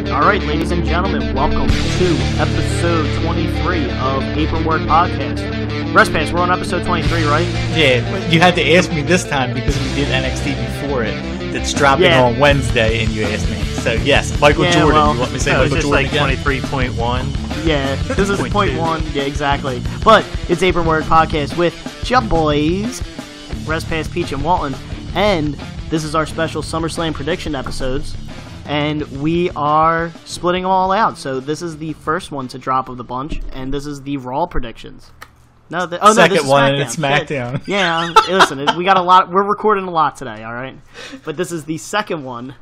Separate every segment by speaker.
Speaker 1: All right, ladies and gentlemen, welcome to episode 23 of Apron Work Podcast. Respass, we're on episode 23, right?
Speaker 2: Yeah, you had to ask me this time because we did NXT before it. It's dropping on Wednesday, and you asked me. So, yes, Michael Jordan.
Speaker 1: Well,
Speaker 2: you want me to say Michael Jordan again?
Speaker 3: Is this like 23.1?
Speaker 1: Yeah, this is point 1. Yeah, exactly. But it's Apron Work Podcast with your boys, Respass, Peach, and Walton. And this is our special SummerSlam prediction episodes. And we are splitting them all out. So this is the first one to drop of the bunch, and this is the Raw predictions.
Speaker 2: Second
Speaker 1: this is
Speaker 2: one,
Speaker 1: SmackDown.
Speaker 2: and it's SmackDown.
Speaker 1: Yeah, listen, we got a lot. We're recording a lot today, all right? But this is the second one,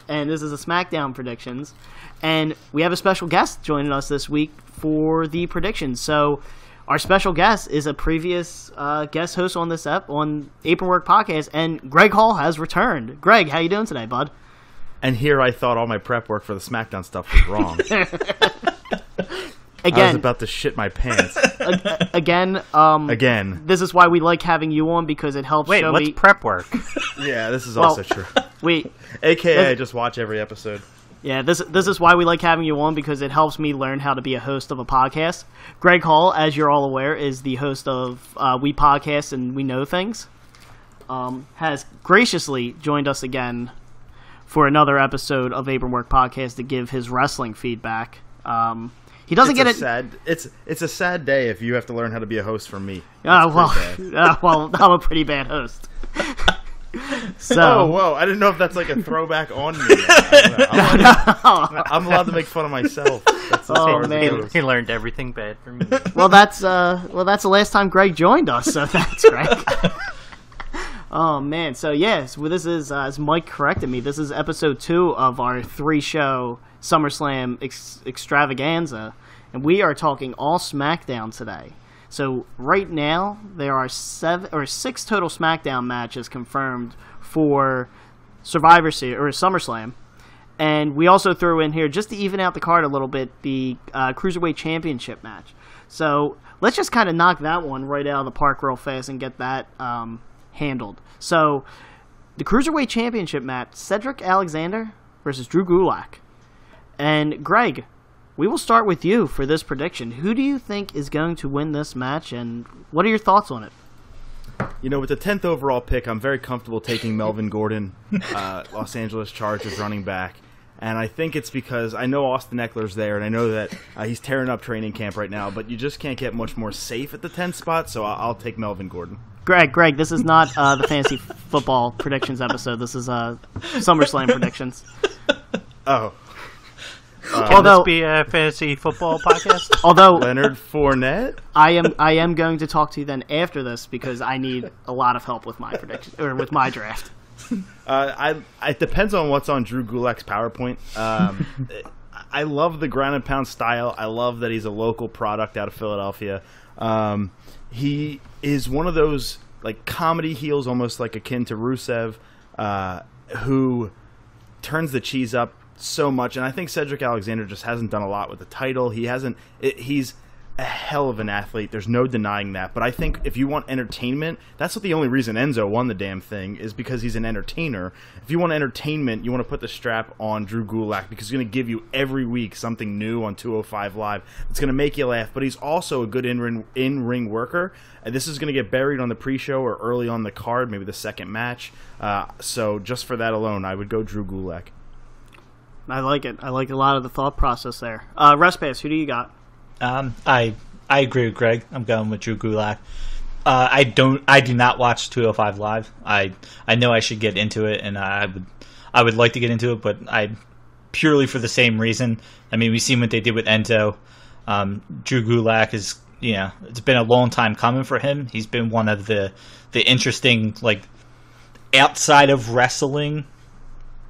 Speaker 1: and this is the SmackDown predictions. And we have a special guest joining us this week for the predictions. So our special guest is a previous guest host on this on Apron Work Podcast, and Greg Hall has returned. Greg, how you doing today, bud?
Speaker 4: And here I thought all my prep work for the SmackDown stuff was wrong.
Speaker 1: Again,
Speaker 4: I was about to shit my pants.
Speaker 1: Again. This is why we like having you on, because it helps show me...
Speaker 3: Wait, what's prep work?
Speaker 4: Yeah, this is also true.
Speaker 1: AKA
Speaker 4: I just watch every episode.
Speaker 1: Yeah, this is why we like having you on, because it helps me learn how to be a host of a podcast. Greg Hall, as you're all aware, is the host of We Podcast and We Know Things. Has graciously joined us again for another episode of Apron Work Podcast to give his wrestling feedback. He doesn't get it.
Speaker 4: It's a sad day if you have to learn how to be a host from me.
Speaker 1: Well, I'm a pretty bad host. So,
Speaker 4: whoa! I didn't know if that's like a throwback on me. I'm allowed to make fun of myself. That's
Speaker 1: man.
Speaker 3: He learned everything bad from me.
Speaker 1: Well, that's the last time Greg joined us. So thanks, Greg. Oh man! So yes, this is as Mike corrected me. This is episode 2 of our 3-show SummerSlam extravaganza, and we are talking all SmackDown today. So right now there are 6 total SmackDown matches confirmed for Survivor Series or SummerSlam, and we also threw in here, just to even out the card a little bit, the Cruiserweight Championship match. So let's just kind of knock that one right out of the park real fast and get that handled. So the Cruiserweight Championship match: Cedric Alexander versus Drew Gulak. And Greg, we will start with you for this prediction. Who do you think is going to win this match, and what are your thoughts on it?
Speaker 4: You know, with the 10th overall pick, I'm very comfortable taking Melvin Gordon, Los Angeles Chargers running back. And I think it's because I know Austin Eckler's there, and I know that he's tearing up training camp right now, but you just can't get much more safe at the 10th spot, so I'll take Melvin Gordon.
Speaker 1: Greg, this is not the fantasy football predictions episode. This is SummerSlam predictions.
Speaker 4: Oh.
Speaker 3: Can this be a fantasy football podcast?
Speaker 1: Although
Speaker 4: Leonard Fournette,
Speaker 1: I am going to talk to you then after this, because I need a lot of help with my prediction or with my draft.
Speaker 4: It depends on what's on Drew Gulak's PowerPoint. I love the ground and pound style. I love that he's a local product out of Philadelphia. He is one of those like comedy heels, almost like akin to Rusev, who turns the cheese up so much. And I think Cedric Alexander just hasn't done a lot with the title. He's a hell of an athlete. There's no denying that. But I think if you want entertainment, that's what the only reason Enzo won the damn thing is, because he's an entertainer. If you want entertainment, you want to put the strap on Drew Gulak, because he's going to give you every week something new on 205 Live. It's going to make you laugh. But he's also a good in-ring worker. And this is going to get buried on the pre-show or early on the card, maybe the second match. So just for that alone, I would go Drew Gulak.
Speaker 1: I like it. I like a lot of the thought process there. Respass, who do you got?
Speaker 2: I agree with Greg. I'm going with Drew Gulak. I do not watch 205 Live. I know I should get into it, and I would like to get into it, but I purely for the same reason. I mean, we've seen what they did with Enzo. Drew Gulak is, it's been a long time coming for him. He's been one of the interesting, like, outside of wrestling.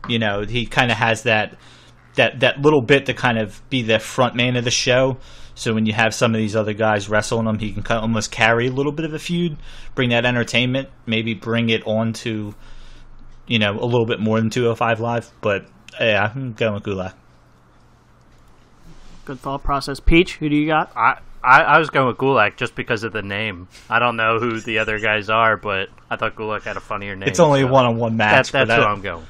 Speaker 2: He kind of has that little bit to kind of be the front man of the show. So when you have some of these other guys wrestling him, he can kind of almost carry a little bit of a feud, bring that entertainment, maybe bring it on to, a little bit more than 205 Live. But yeah, I'm going with Gulak.
Speaker 1: Good thought process. Peach, who do you got?
Speaker 3: I was going with Gulak just because of the name. I don't know who the other guys are, but I thought Gulak had a funnier name.
Speaker 2: It's only a one-on-one match.
Speaker 3: That's who I'm going.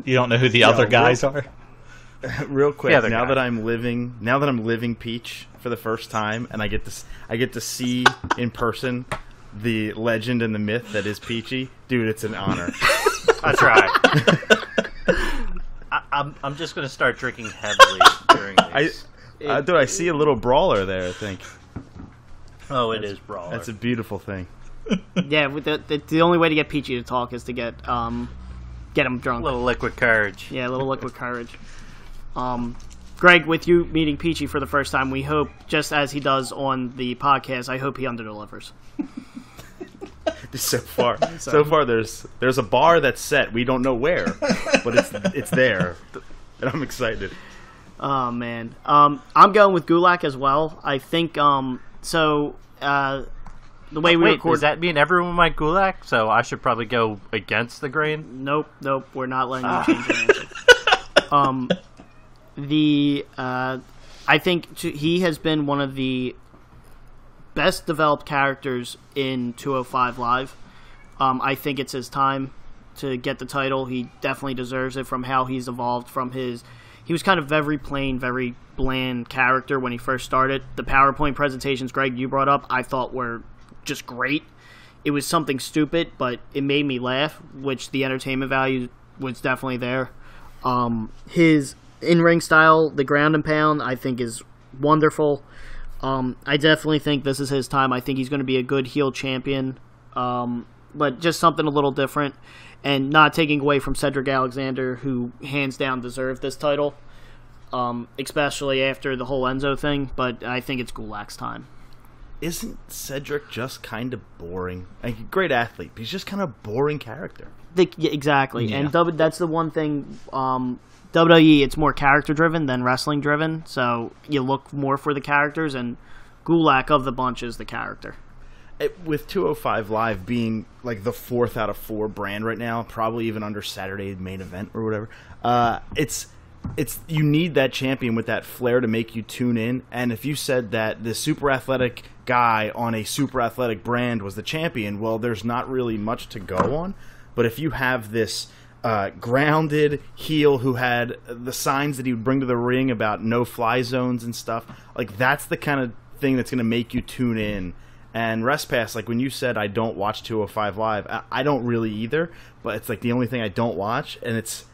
Speaker 2: You don't know who the other guys are?
Speaker 4: Real quick, now that I'm living Peach for the first time, and I get to see in person the legend and the myth that is Peachy, dude, it's an honor.
Speaker 3: That's right. I'm just going to start drinking heavily during this.
Speaker 4: Dude, I see a little brawler there, I think.
Speaker 3: Oh, it is brawler.
Speaker 4: That's a beautiful thing.
Speaker 1: Yeah, with the only way to get Peachy to talk is to get him drunk.
Speaker 3: A little liquid courage.
Speaker 1: Yeah, a little liquid courage. Greg, with you meeting Peachy for the first time, we hope, just as he does on the podcast, I hope he underdelivers.
Speaker 4: So far, there's a bar that's set. We don't know where, but it's there, and I'm excited.
Speaker 1: Oh man, I'm going with Gulak as well. I think the way we record.
Speaker 3: Does that mean everyone might Gulak? So I should probably go against the grain.
Speaker 1: Nope. We're not letting you change your answer. I think he has been one of the best developed characters in 205 Live. I think it's his time to get the title. He definitely deserves it from how he's evolved from his. He was kind of very plain, very bland character when he first started. The PowerPoint presentations, Greg, you brought up, I thought were just great. It was something stupid, but it made me laugh, which the entertainment value was definitely there. His in-ring style, the ground and pound, I think is wonderful. I definitely think this is his time. I think he's going to be a good heel champion, but just something a little different. And not taking away from Cedric Alexander, who hands down deserved this title, especially after the whole Enzo thing. But I think it's Gulak's time.
Speaker 4: Isn't Cedric just kind of boring? Like, a great athlete, but he's just kind of boring character.
Speaker 1: Exactly.
Speaker 2: Yeah.
Speaker 1: And that's the one thing. WWE, it's more character-driven than wrestling-driven, so you look more for the characters, and Gulak of the bunch is the character.
Speaker 4: With 205 Live being like the 4th out of 4 brand right now, probably even under Saturday Main Event or whatever, it's you need that champion with that flair to make you tune in. And if you said that the super athletic guy on a super athletic brand was the champion, well, there's not really much to go on. But if you have this grounded heel who had the signs that he would bring to the ring about no-fly zones and stuff, like that's the kind of thing that's going to make you tune in. And Respass, like when you said I don't watch 205 Live, I don't really either, but it's like the only thing I don't watch, and it's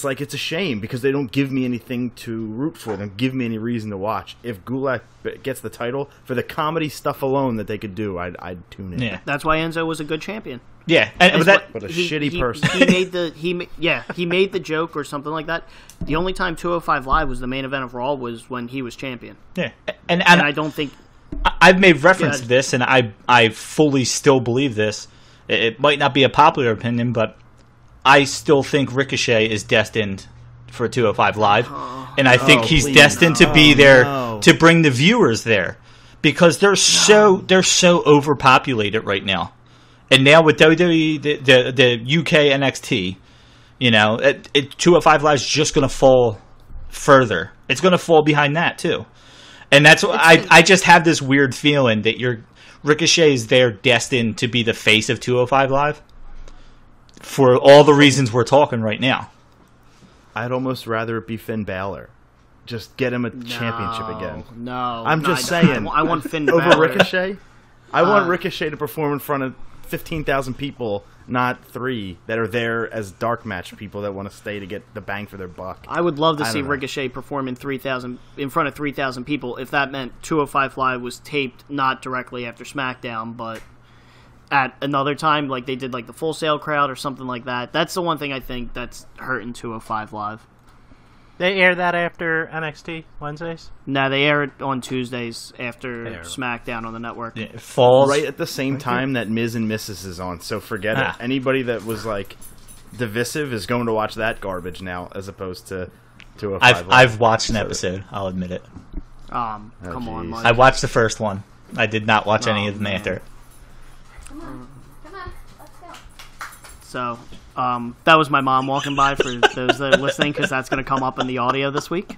Speaker 4: like it's a shame because they don't give me anything to root for. They don't give me any reason to watch. If Gulak gets the title, for the comedy stuff alone that they could do, I'd tune in.
Speaker 2: Yeah.
Speaker 1: That's why Enzo was a good champion.
Speaker 2: Yeah,
Speaker 4: but a shitty person.
Speaker 1: He made the joke or something like that. The only time 205 Live was the main event of Raw was when he was champion.
Speaker 2: Yeah,
Speaker 1: and I don't think.
Speaker 2: I've made reference to this, and I fully still believe this. It might not be a popular opinion, but I still think Ricochet is destined for 205 Live, and I think he's destined to be there to bring the viewers there because they're so overpopulated right now. And now with WWE, the UK NXT, 205 Live is just going to fall further. It's going to fall behind that too. And that's what I just have this weird feeling that Ricochet is there destined to be the face of 205 Live for all the reasons we're talking right now.
Speaker 4: I'd almost rather it be Finn Balor. Just get him a championship again.
Speaker 1: No,
Speaker 4: I'm just saying.
Speaker 1: I want Finn
Speaker 4: over
Speaker 1: Balor.
Speaker 4: Ricochet. I want Ricochet to perform in front of 15,000 people, not 3 that are there as dark match people that want to stay to get the bang for their buck.
Speaker 1: I would love to see Ricochet perform in front of 3,000 people if that meant 205 Live was taped not directly after SmackDown, but at another time, like they did like the Full Sail crowd or something like that. That's the one thing I think that's hurting 205 Live.
Speaker 3: They air that after NXT Wednesdays?
Speaker 1: No, they air it on Tuesdays after SmackDown on the network.
Speaker 2: Yeah, it falls
Speaker 4: right at the same time that Miz and Mrs. is on, so forget it. Anybody that was like divisive is going to watch that garbage now as opposed to 205 Live.
Speaker 2: I've watched an episode, I'll admit it.
Speaker 1: Come on, Mike.
Speaker 2: I watched the first one. I did not watch any of them after.
Speaker 5: Come on, let's go.
Speaker 1: So, that was my mom walking by for those that are listening, because that's going to come up in the audio this week.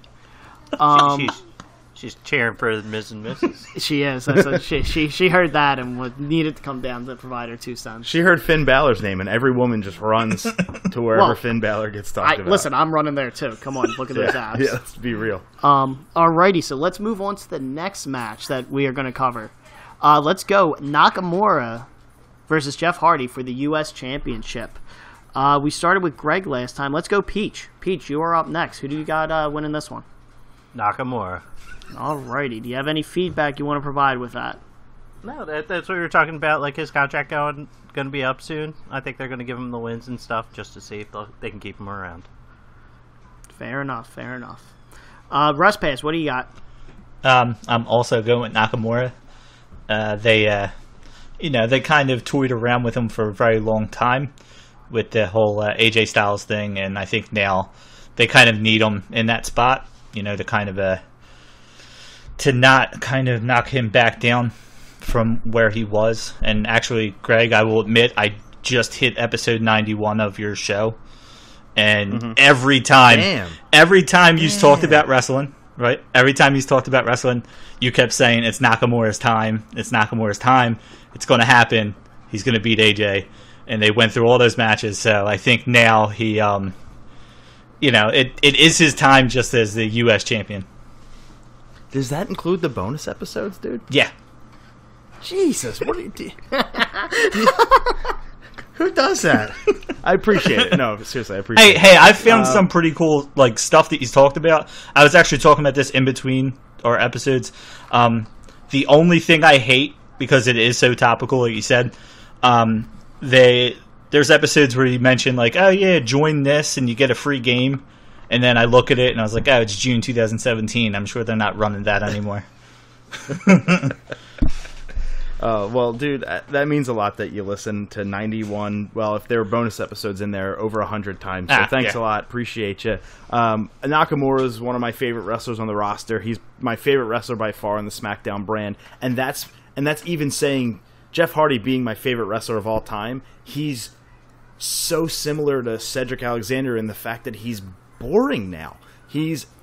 Speaker 3: She's cheering for the Ms. and Mrs.
Speaker 1: She is. That's what she heard that and needed to come down to provide her 2 cents.
Speaker 4: She heard Finn Balor's name, and every woman just runs to wherever Finn Balor gets talked about.
Speaker 1: Listen, I'm running there too. Come on, look at those abs.
Speaker 4: Yeah, let's be real.
Speaker 1: Alrighty, so let's move on to the next match that we are going to cover. Let's go Nakamura versus Jeff Hardy for the U.S. Championship. We started with Greg last time. Let's go Peach. Peach, you are up next. Who do you got winning this one?
Speaker 3: Nakamura.
Speaker 1: Alrighty. Do you have any feedback you want to provide with that?
Speaker 3: No, that's what we were talking about. Like his contract going to be up soon. I think they're going to give him the wins and stuff just to see if they can keep him around.
Speaker 1: Fair enough. Respass, what do you got?
Speaker 2: I'm also going with Nakamura. They kind of toyed around with him for a very long time with the whole AJ Styles thing, and I think now they kind of need him in that spot. To kind of to not kind of knock him back down from where he was. And actually, Greg, I will admit, I just hit episode 91 of your show, and every time you talked about wrestling, right? Every time you talked about wrestling, you kept saying it's Nakamura's time. It's Nakamura's time. It's going to happen. He's going to beat AJ, and they went through all those matches. So I think now he, it is his time, just as the U.S. champion.
Speaker 4: Does that include the bonus episodes, dude?
Speaker 2: Yeah.
Speaker 4: Jesus, what do you do? Who does that? I appreciate it. No, seriously, I appreciate it.
Speaker 2: Hey, I found some pretty cool stuff that he's talked about. I was actually talking about this in between our episodes. The only thing I hate, because it is so topical, like you said, there's episodes where you mention oh yeah, join this and you get a free game. And then I look at it and I was like, oh, it's June 2017. I'm sure they're not running that anymore.
Speaker 4: Well, dude, that means a lot that you listen to 91. Well, if there were bonus episodes in there, over 100 times. So thanks a lot. Appreciate you. Nakamura is one of my favorite wrestlers on the roster. He's my favorite wrestler by far on the SmackDown brand. And that's even saying Jeff Hardy being my favorite wrestler of all time. He's so similar to Cedric Alexander in the fact that he's boring now.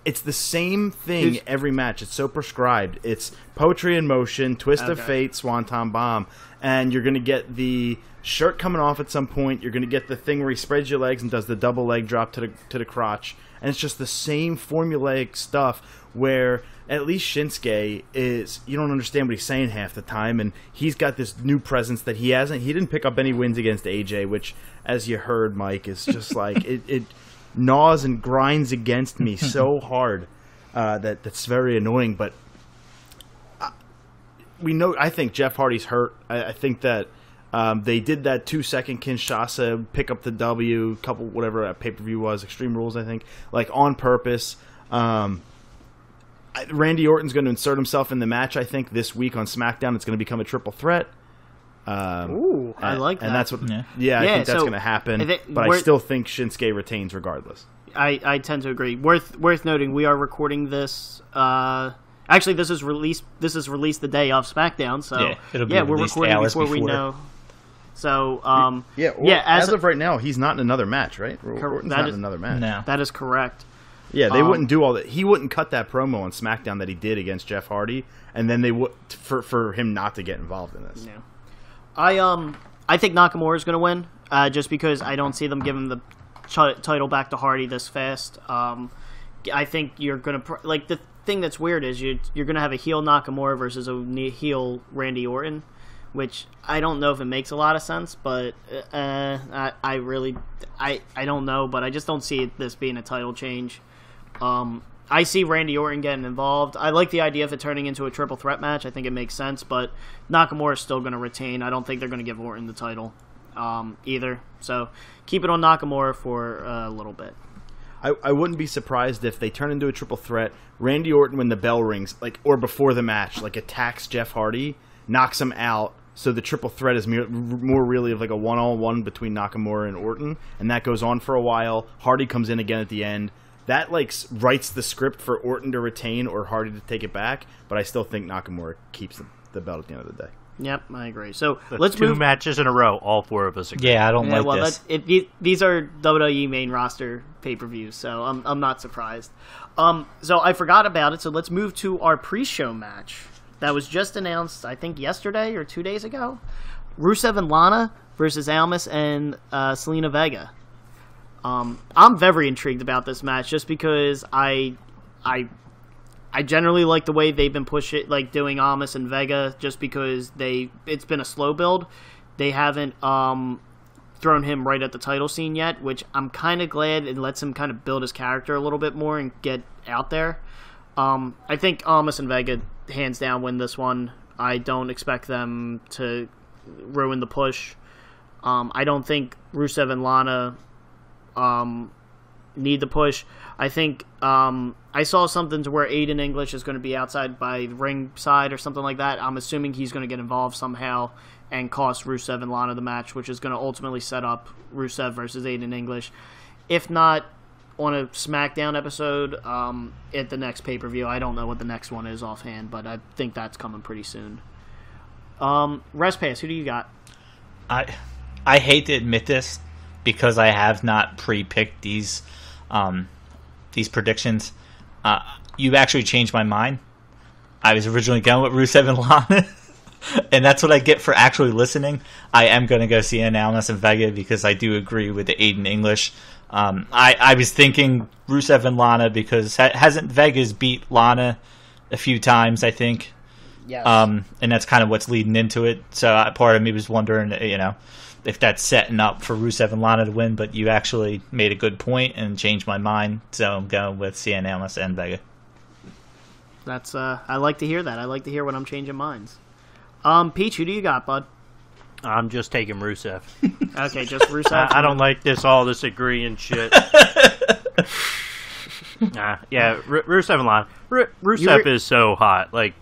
Speaker 4: It's the same thing every match. It's so prescribed. It's poetry in motion, twist of fate, swanton bomb, and you're going to get the shirt coming off at some point. You're going to get the thing where he spreads your legs and does the double leg drop to the crotch, and it's just the same formulaic stuff where at least Shinsuke you don't understand what he's saying half the time, and he's got this new presence that he didn't pick up any wins against AJ, which, as you heard, Mike, is just it gnaws and grinds against me so hard that's very annoying. But I think Jeff Hardy's hurt. I think that they did that 2-second Kinshasa pick up the W, couple whatever that pay-per-view was, Extreme Rules, I think, on purpose. Randy Orton's going to insert himself in the match, I think, this week on SmackDown. It's going to become a triple threat.
Speaker 1: Ooh, I like that.
Speaker 4: And that's what. Yeah, I think that's going to happen. But I still think Shinsuke retains regardless.
Speaker 1: I tend to agree. Worth noting, we are recording this. Actually, this is released the day of SmackDown. So we're recording before we know. So as
Speaker 4: of right now, he's not in another match, right? Orton's not in another match.
Speaker 2: No,
Speaker 1: that is correct.
Speaker 4: Yeah, they wouldn't do all that. He wouldn't cut that promo on SmackDown that he did against Jeff Hardy, and then they would for him not to get involved in this.
Speaker 1: No. I think Nakamura is going to win, just because I don't see them giving the title back to Hardy this fast. I think you're going to the thing that's weird is you're going to have a heel Nakamura versus a heel Randy Orton, which I don't know if it makes a lot of sense, but I don't know, but I just don't see this being a title change. I see Randy Orton getting involved. I like the idea of it turning into a triple threat match. I think it makes sense, but Nakamura is still going to retain. I don't think they're going to give Orton the title either. So keep it on Nakamura for a little bit.
Speaker 4: I wouldn't be surprised if they turn into a triple threat. Randy Orton, when the bell rings, or before the match, attacks Jeff Hardy, knocks him out. So the triple threat is more really of a one-on-one between Nakamura and Orton, and that goes on for a while. Hardy comes in again at the end. That writes the script for Orton to retain or Hardy to take it back, but I still think Nakamura keeps the belt at the end of the day.
Speaker 1: Yep, I agree. So
Speaker 3: That's
Speaker 1: let's
Speaker 3: two
Speaker 1: move.
Speaker 3: matches in a row. All four of us agree.
Speaker 2: Yeah, I don't
Speaker 1: Yeah,
Speaker 2: like
Speaker 1: well,
Speaker 2: this.
Speaker 1: these are WWE main roster pay-per-views, so I'm not surprised. So I forgot about it. So let's move to our pre-show match that was just announced, I think yesterday or 2 days ago. Rusev and Lana versus Almas and Selena Vega. I'm very intrigued about this match just because I generally like the way they've been doing Almas and Vega, just because it's been a slow build. They haven't thrown him right at the title scene yet, which I'm kind of glad. It lets him kind of build his character a little bit more and get out there. I think Almas and Vega hands down win this one. I don't expect them to ruin the push. I don't think Rusev and Lana need the push. I think I saw something to where Aiden English is going to be outside by the ringside or something like that. I'm assuming he's going to get involved somehow and cost Rusev and Lana the match, which is going to ultimately set up Rusev versus Aiden English. If not on a SmackDown episode, at the next pay-per-view. I don't know what the next one is offhand, but I think that's coming pretty soon. Respass, who do you got?
Speaker 2: I hate to admit this because I have not pre-picked these predictions. You actually changed my mind. I was originally going with Rusev and Lana, and that's what I get for actually listening. I am going to go see Almas and Vega because I do agree with the Aiden English. I was thinking Rusev and Lana because hasn't Vegas beat Lana a few times, I think?
Speaker 1: Yes.
Speaker 2: And that's kind of what's leading into it. So part of me was wondering, if that's setting up for Rusev and Lana to win, but you actually made a good point and changed my mind. So I'm going with Cien Almas and Vega.
Speaker 1: That's I like to hear that. I like to hear when I'm changing minds. Peach, who do you got, bud?
Speaker 3: I'm just taking Rusev.
Speaker 1: Okay, just Rusev.
Speaker 3: I don't like all this agreeing shit. Rusev and Lana. Rusev is so hot. Like,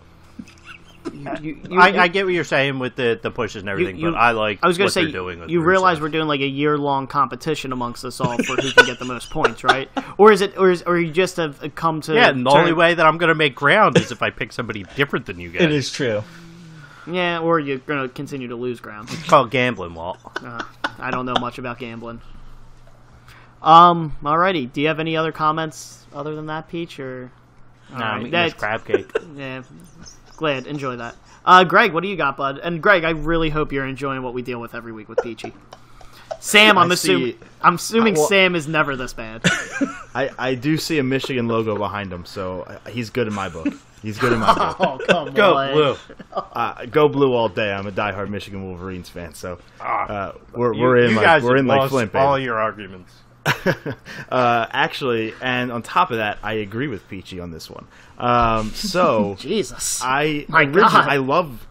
Speaker 3: I get what you're saying with the pushes and everything, but I like
Speaker 1: was gonna
Speaker 3: what
Speaker 1: say,
Speaker 3: they're doing with
Speaker 1: you
Speaker 3: Rusev.
Speaker 1: realize we're doing like a year-long competition amongst us all for who can get the most points, right? Or you just have come to...
Speaker 3: Yeah, and the only way that I'm going to make ground is if I pick somebody different than you guys.
Speaker 2: It is true.
Speaker 1: Yeah, or you're going to continue to lose ground.
Speaker 3: It's called gambling, Walt.
Speaker 1: I don't know much about gambling. Alrighty. Do you have any other comments other than that, Peach? Or
Speaker 3: I'm eating this crab cake.
Speaker 1: Yeah, glad. Enjoy that. Greg, what do you got, bud? And Greg, I really hope you're enjoying what we deal with every week with Peachy. Sam, I'm assuming Sam is never this bad.
Speaker 4: I do see a Michigan logo behind him, so he's good in my book. He's good in my book.
Speaker 1: Oh, come on.
Speaker 3: Go Blue.
Speaker 4: Go Blue all day. I'm a diehard Michigan Wolverines fan, so we're in like Flint, baby.
Speaker 3: All your arguments.
Speaker 4: Actually, and on top of that, I agree with Peachy on this one. So
Speaker 1: Jesus,
Speaker 4: I love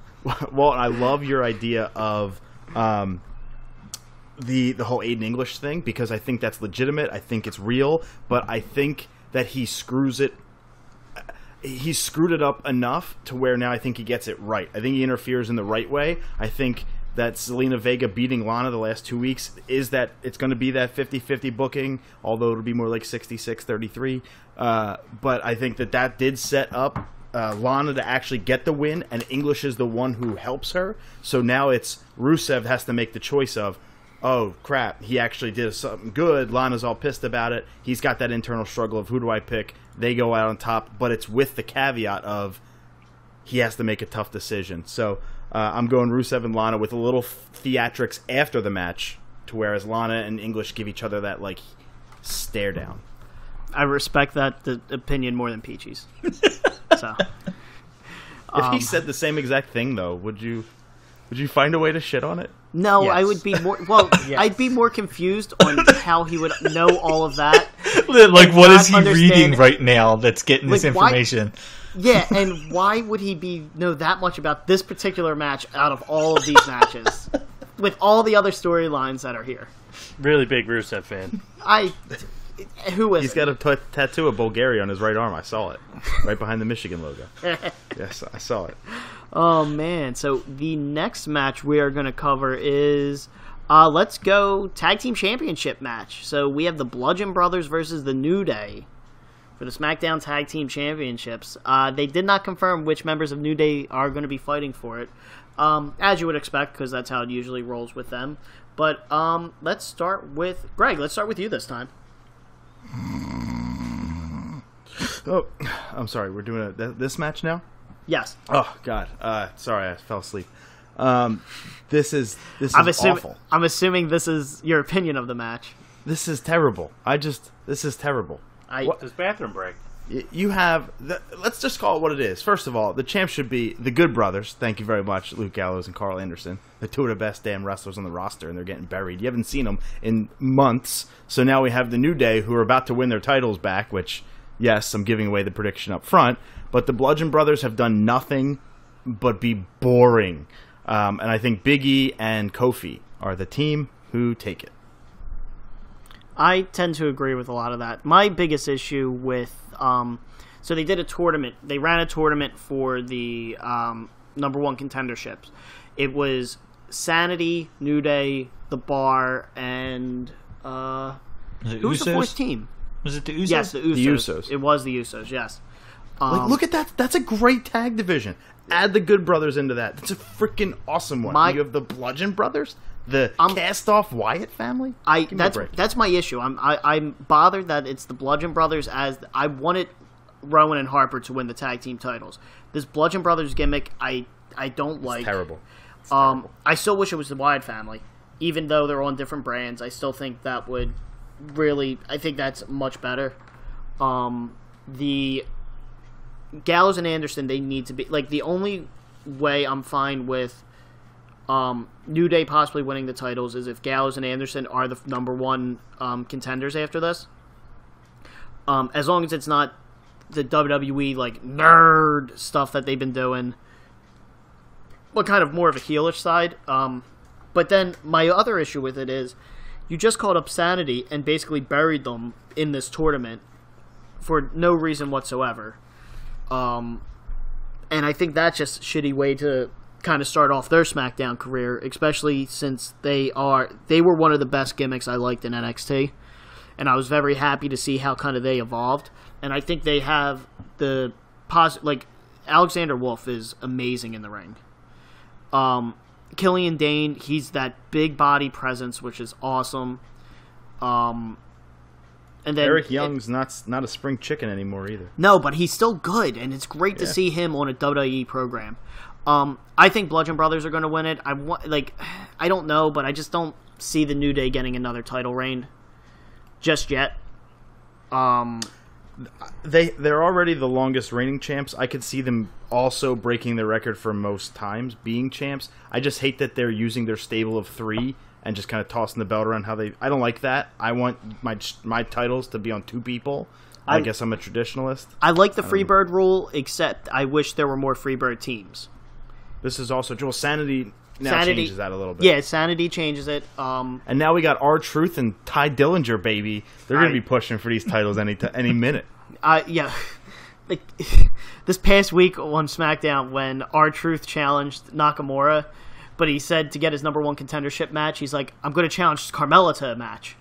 Speaker 4: your idea of the whole Aiden English thing, because I think that's legitimate. I think it's real, but I think that he screwed it up enough to where now I think he gets it right. I think he interferes in the right way. I think that Selena Vega beating Lana the last 2 weeks is that it's going to be that 50-50 booking, although it'll be more like 66-33. But I think that did set up Lana to actually get the win, and English is the one who helps her. So now it's Rusev has to make the choice of, oh, crap, he actually did something good. Lana's all pissed about it. He's got that internal struggle of who do I pick? They go out on top, but it's with the caveat of he has to make a tough decision. So I'm going Rusev and Lana with a little theatrics after the match, to whereas Lana and English give each other that, like, stare down.
Speaker 1: I respect the opinion more than Peachy's. So,
Speaker 4: if he said the same exact thing, though, would you find a way to shit on it?
Speaker 1: No,
Speaker 4: Yes.
Speaker 1: I would be more... Well, I'd be more confused on how he would know all of that.
Speaker 2: Like, what is he
Speaker 1: understand-
Speaker 2: reading right now that's getting this
Speaker 1: Like, why-
Speaker 2: information?
Speaker 1: Yeah, and why would he know that much about this particular match out of all of these matches? With all the other storylines that are here.
Speaker 3: Really big Rusev fan.
Speaker 1: Who is
Speaker 4: He's got a tattoo of Bulgaria on his right arm. I saw it. Right behind the Michigan logo. Yes, I saw it.
Speaker 1: Oh, man. So the next match we are going to cover is... let's go Tag Team Championship match. So we have the Bludgeon Brothers versus the New Day for the SmackDown Tag Team Championships. They did not confirm which members of New Day are going to be fighting for it. as you would expect, because that's how it usually rolls with them. But let's start with Greg. Let's start with you this time.
Speaker 4: Oh, I'm sorry. We're doing this match now?
Speaker 1: Yes.
Speaker 4: Oh God. Sorry, I fell asleep. This is awful.
Speaker 1: I'm assuming this is your opinion of the match.
Speaker 4: This is terrible. This is terrible.
Speaker 3: This bathroom break.
Speaker 4: You have let's just call it what it is. First of all, the champs should be the Good Brothers. Thank you very much, Luke Gallows and Carl Anderson, the two of the best damn wrestlers on the roster, and they're getting buried. You haven't seen them in months, so now we have the New Day, who are about to win their titles back. Which, yes, I'm giving away the prediction up front, but the Bludgeon Brothers have done nothing but be boring, and I think Big E and Kofi are the team who take it.
Speaker 1: I tend to agree with a lot of that. My biggest issue with so they did a tournament. They ran a tournament for the number one contenderships. It was Sanity, New Day, The Bar, and who was the fourth team?
Speaker 2: Was it the Usos?
Speaker 1: Yes, the Usos.
Speaker 4: The Usos.
Speaker 1: It was the Usos. Yes.
Speaker 4: Look at that. That's a great tag division. Add the Good Brothers into that. That's a freaking awesome one. You have the Bludgeon Brothers, the cast-off Wyatt family.
Speaker 1: That's my issue. I'm bothered that it's the Bludgeon Brothers. As I wanted Rowan and Harper to win the tag team titles. This Bludgeon Brothers gimmick, I don't like.
Speaker 4: It's terrible.
Speaker 1: I still wish it was the Wyatt family, even though they're on different brands. I still think that would really. I think that's much better. The Gallows and Anderson, they need to be the only way I'm fine with New Day possibly winning the titles is if Gallows and Anderson are the number one contenders after this. As long as it's not the WWE nerd stuff that they've been doing, but kind of more of a heelish side. But then my other issue with it is you just called up Sanity and basically buried them in this tournament for no reason whatsoever. And I think that's just a shitty way to kind of start off their SmackDown career, especially since they were one of the best gimmicks I liked in NXT, and I was very happy to see how kind of they evolved. And I think they have the Alexander Wolf is amazing in the ring. Killian Dane, he's that big body presence, which is awesome. And then
Speaker 4: Eric Young's not a spring chicken anymore either.
Speaker 1: No, but he's still good, and it's great to see him on a WWE program. I think Bludgeon Brothers are going to win it. I don't know, but I just don't see the New Day getting another title reign just yet.
Speaker 4: They're already the longest reigning champs. I could see them also breaking their record for most times being champs. I just hate that they're using their stable of three and just kind of tossing the belt around I don't like that. I want my titles to be on two people. I guess I'm a traditionalist.
Speaker 1: I like the Freebird rule, except I wish there were more Freebird teams.
Speaker 4: This is also Sanity changes that a little bit.
Speaker 1: Yeah, Sanity changes it.
Speaker 4: And now we got R-Truth and Ty Dillinger, baby. They're going to be pushing for these titles any minute.
Speaker 1: Yeah. This past week on SmackDown, when R-Truth challenged Nakamura, but he said to get his number one contendership match, he's like, I'm going to challenge Carmella to a match.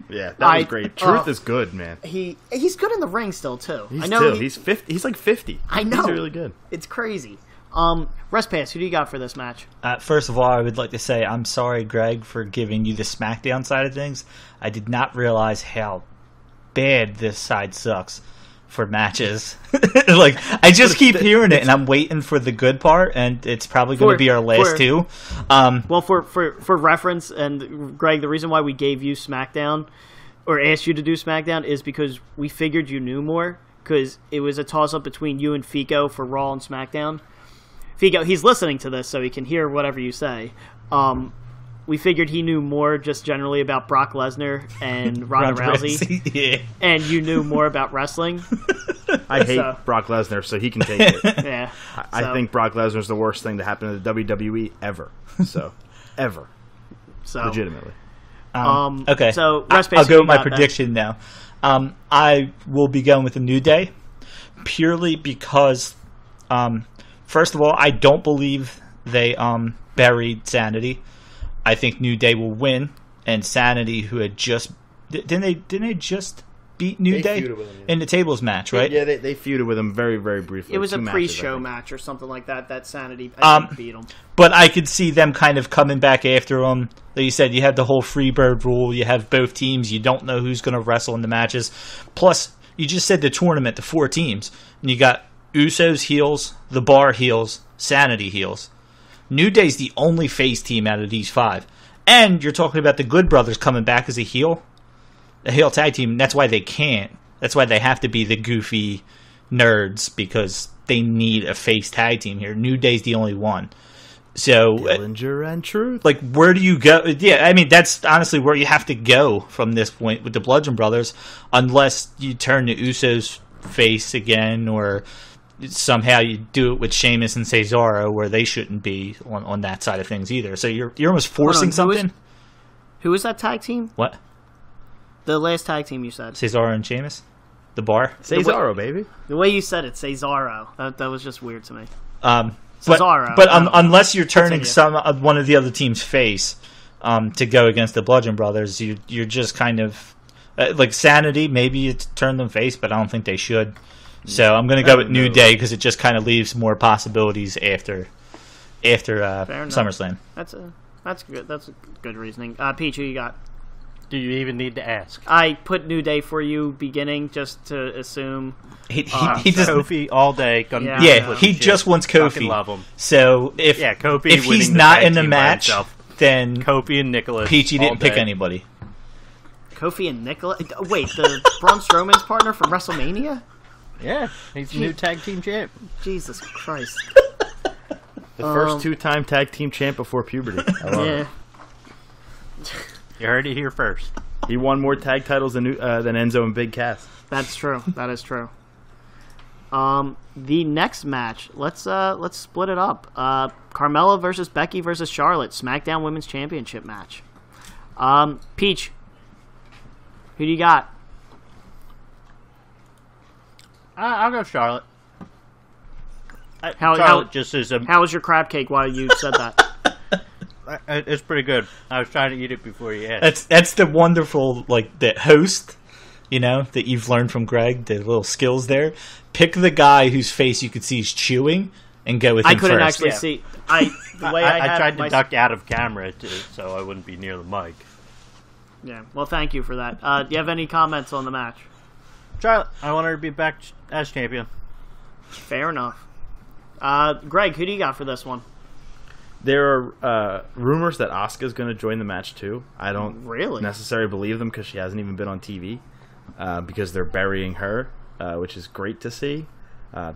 Speaker 4: Yeah, that was great. Truth is good, man.
Speaker 1: He's good in the ring still, too.
Speaker 4: He's 50. He's like 50.
Speaker 1: I know.
Speaker 4: He's really good.
Speaker 1: It's crazy. Respass, who do you got for this match?
Speaker 2: First of all, I would like to say I'm sorry, Greg, for giving you the SmackDown side of things. I did not realize how bad this side sucks for matches. I just keep hearing it, and I'm waiting for the good part, and it's probably going to be our last two.
Speaker 1: Well, for reference, and Greg, the reason why we gave you SmackDown, or asked you to do SmackDown, is because we figured you knew more, because it was a toss-up between you and Fico for Raw and SmackDown. Fico, he's listening to this, so he can hear whatever you say. We figured he knew more just generally about Brock Lesnar and Ronda Rousey.
Speaker 2: Yeah.
Speaker 1: And you knew more about wrestling.
Speaker 4: I hate Brock Lesnar, so he can take it.
Speaker 1: Yeah.
Speaker 4: I think Brock Lesnar's the worst thing to happen to the WWE ever. So, ever.
Speaker 1: So,
Speaker 4: legitimately.
Speaker 2: Okay.
Speaker 1: So,
Speaker 2: I'll go with my prediction now. I will be going with the New Day purely because, first of all, I don't believe they buried Sanity. I think New Day will win, and Sanity, who had just didn't they just beat New
Speaker 4: They
Speaker 2: Day
Speaker 4: feuded with him,
Speaker 2: in the tables match, right?
Speaker 4: Yeah, they feuded with him very, very briefly.
Speaker 1: It was a
Speaker 4: 2 matches, I
Speaker 1: pre-show
Speaker 4: think.
Speaker 1: match or something like that. That Sanity I think, beat him.
Speaker 2: But I could see them kind of coming back after him. Like you said, you have the whole Freebird rule. You have both teams. You don't know who's going to wrestle in the matches. Plus, you just said the tournament, the 4 teams. And you got Usos heels, The Bar heels, Sanity heels. New Day's the only face team out of these 5. And you're talking about the Good Brothers coming back as a heel tag team. That's why they can't. That's why they have to be the goofy nerds, because they need a face tag team here. New Day's the only one. So,
Speaker 4: Dillinger and Truth.
Speaker 2: like, where do you go? Yeah, I mean, that's honestly where you have to go from this point with the Bludgeon Brothers, unless you turn the Usos face again, or somehow you do it with Sheamus and Cesaro, where they shouldn't be on that side of things either. So you're almost forcing something.
Speaker 1: Who was that tag team?
Speaker 2: What?
Speaker 1: The last tag team you said.
Speaker 2: Cesaro and Sheamus? The Bar?
Speaker 4: Cesaro, baby.
Speaker 1: The way you said it, Cesaro. That was just weird to me.
Speaker 2: Cesaro. But unless you're turning one of the other team's face to go against the Bludgeon Brothers, you're just kind of like Sanity. Maybe you turn them face, but I don't think they should. So I'm going to go with New Day because it just kind of leaves more possibilities after SummerSlam.
Speaker 1: That's good. That's a good reasoning. Peach, who you got?
Speaker 3: Do you even need to ask?
Speaker 1: I put New Day for you beginning just to assume.
Speaker 2: He just
Speaker 3: Kofi all day.
Speaker 2: He just wants Kofi.
Speaker 3: Fucking love him.
Speaker 2: So
Speaker 3: Kofi.
Speaker 2: If he's not in the match, then
Speaker 3: Kofi and Nicholas.
Speaker 2: Peachy didn't pick anybody.
Speaker 1: Kofi and Nicholas. Wait, the Braun Strowman's partner from WrestleMania?
Speaker 3: Yeah, he's the new tag team champ.
Speaker 1: Jesus Christ.
Speaker 4: The first 2-time tag team champ before puberty. I love it.
Speaker 3: You heard it here first.
Speaker 4: He won more tag titles than Enzo and Big Cass.
Speaker 1: That's true. That is true. The next match, let's split it up. Carmella versus Becky versus Charlotte, SmackDown Women's Championship match. Peach, who do you got?
Speaker 3: I'll go Charlotte.
Speaker 1: Charlotte
Speaker 3: just is a.
Speaker 1: How was your crab cake while you said that?
Speaker 3: It's pretty good. I was trying to eat it before you asked.
Speaker 2: That's the wonderful, like, the host, that you've learned from Greg, the little skills there. Pick the guy whose face you could see is chewing and go with him
Speaker 1: I couldn't
Speaker 2: first.
Speaker 1: actually see. The way I
Speaker 3: tried to duck out of camera so I wouldn't be near the mic.
Speaker 1: Yeah, well, thank you for that. Do you have any comments on the match?
Speaker 3: Charlotte, I want her to be back as champion.
Speaker 1: Fair enough. Greg, who do you got for this one?
Speaker 4: There are rumors that Asuka's going to join the match too. I don't
Speaker 1: really
Speaker 4: necessarily believe them because she hasn't even been on TV because they're burying her, which is great to see.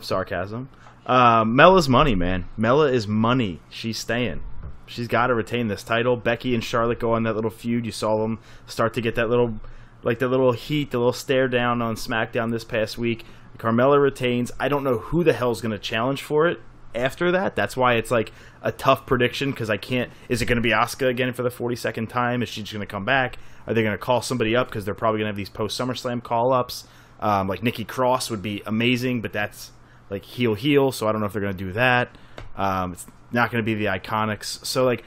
Speaker 4: Sarcasm. Mella's money, man. Mella is money. She's staying. She's got to retain this title. Becky and Charlotte go on that little feud. You saw them start to get that little heat, the little stare down on SmackDown this past week. Carmella retains. I don't know who the hell's going to challenge for it after that. That's why it's like a tough prediction because I can't. Is it going to be Asuka again for the 42nd time? Is she just going to come back? Are they going to call somebody up because they're probably going to have these post SummerSlam call ups? Like Nikki Cross would be amazing, but that's like heel, so I don't know if they're going to do that. It's not going to be the Iconics. So like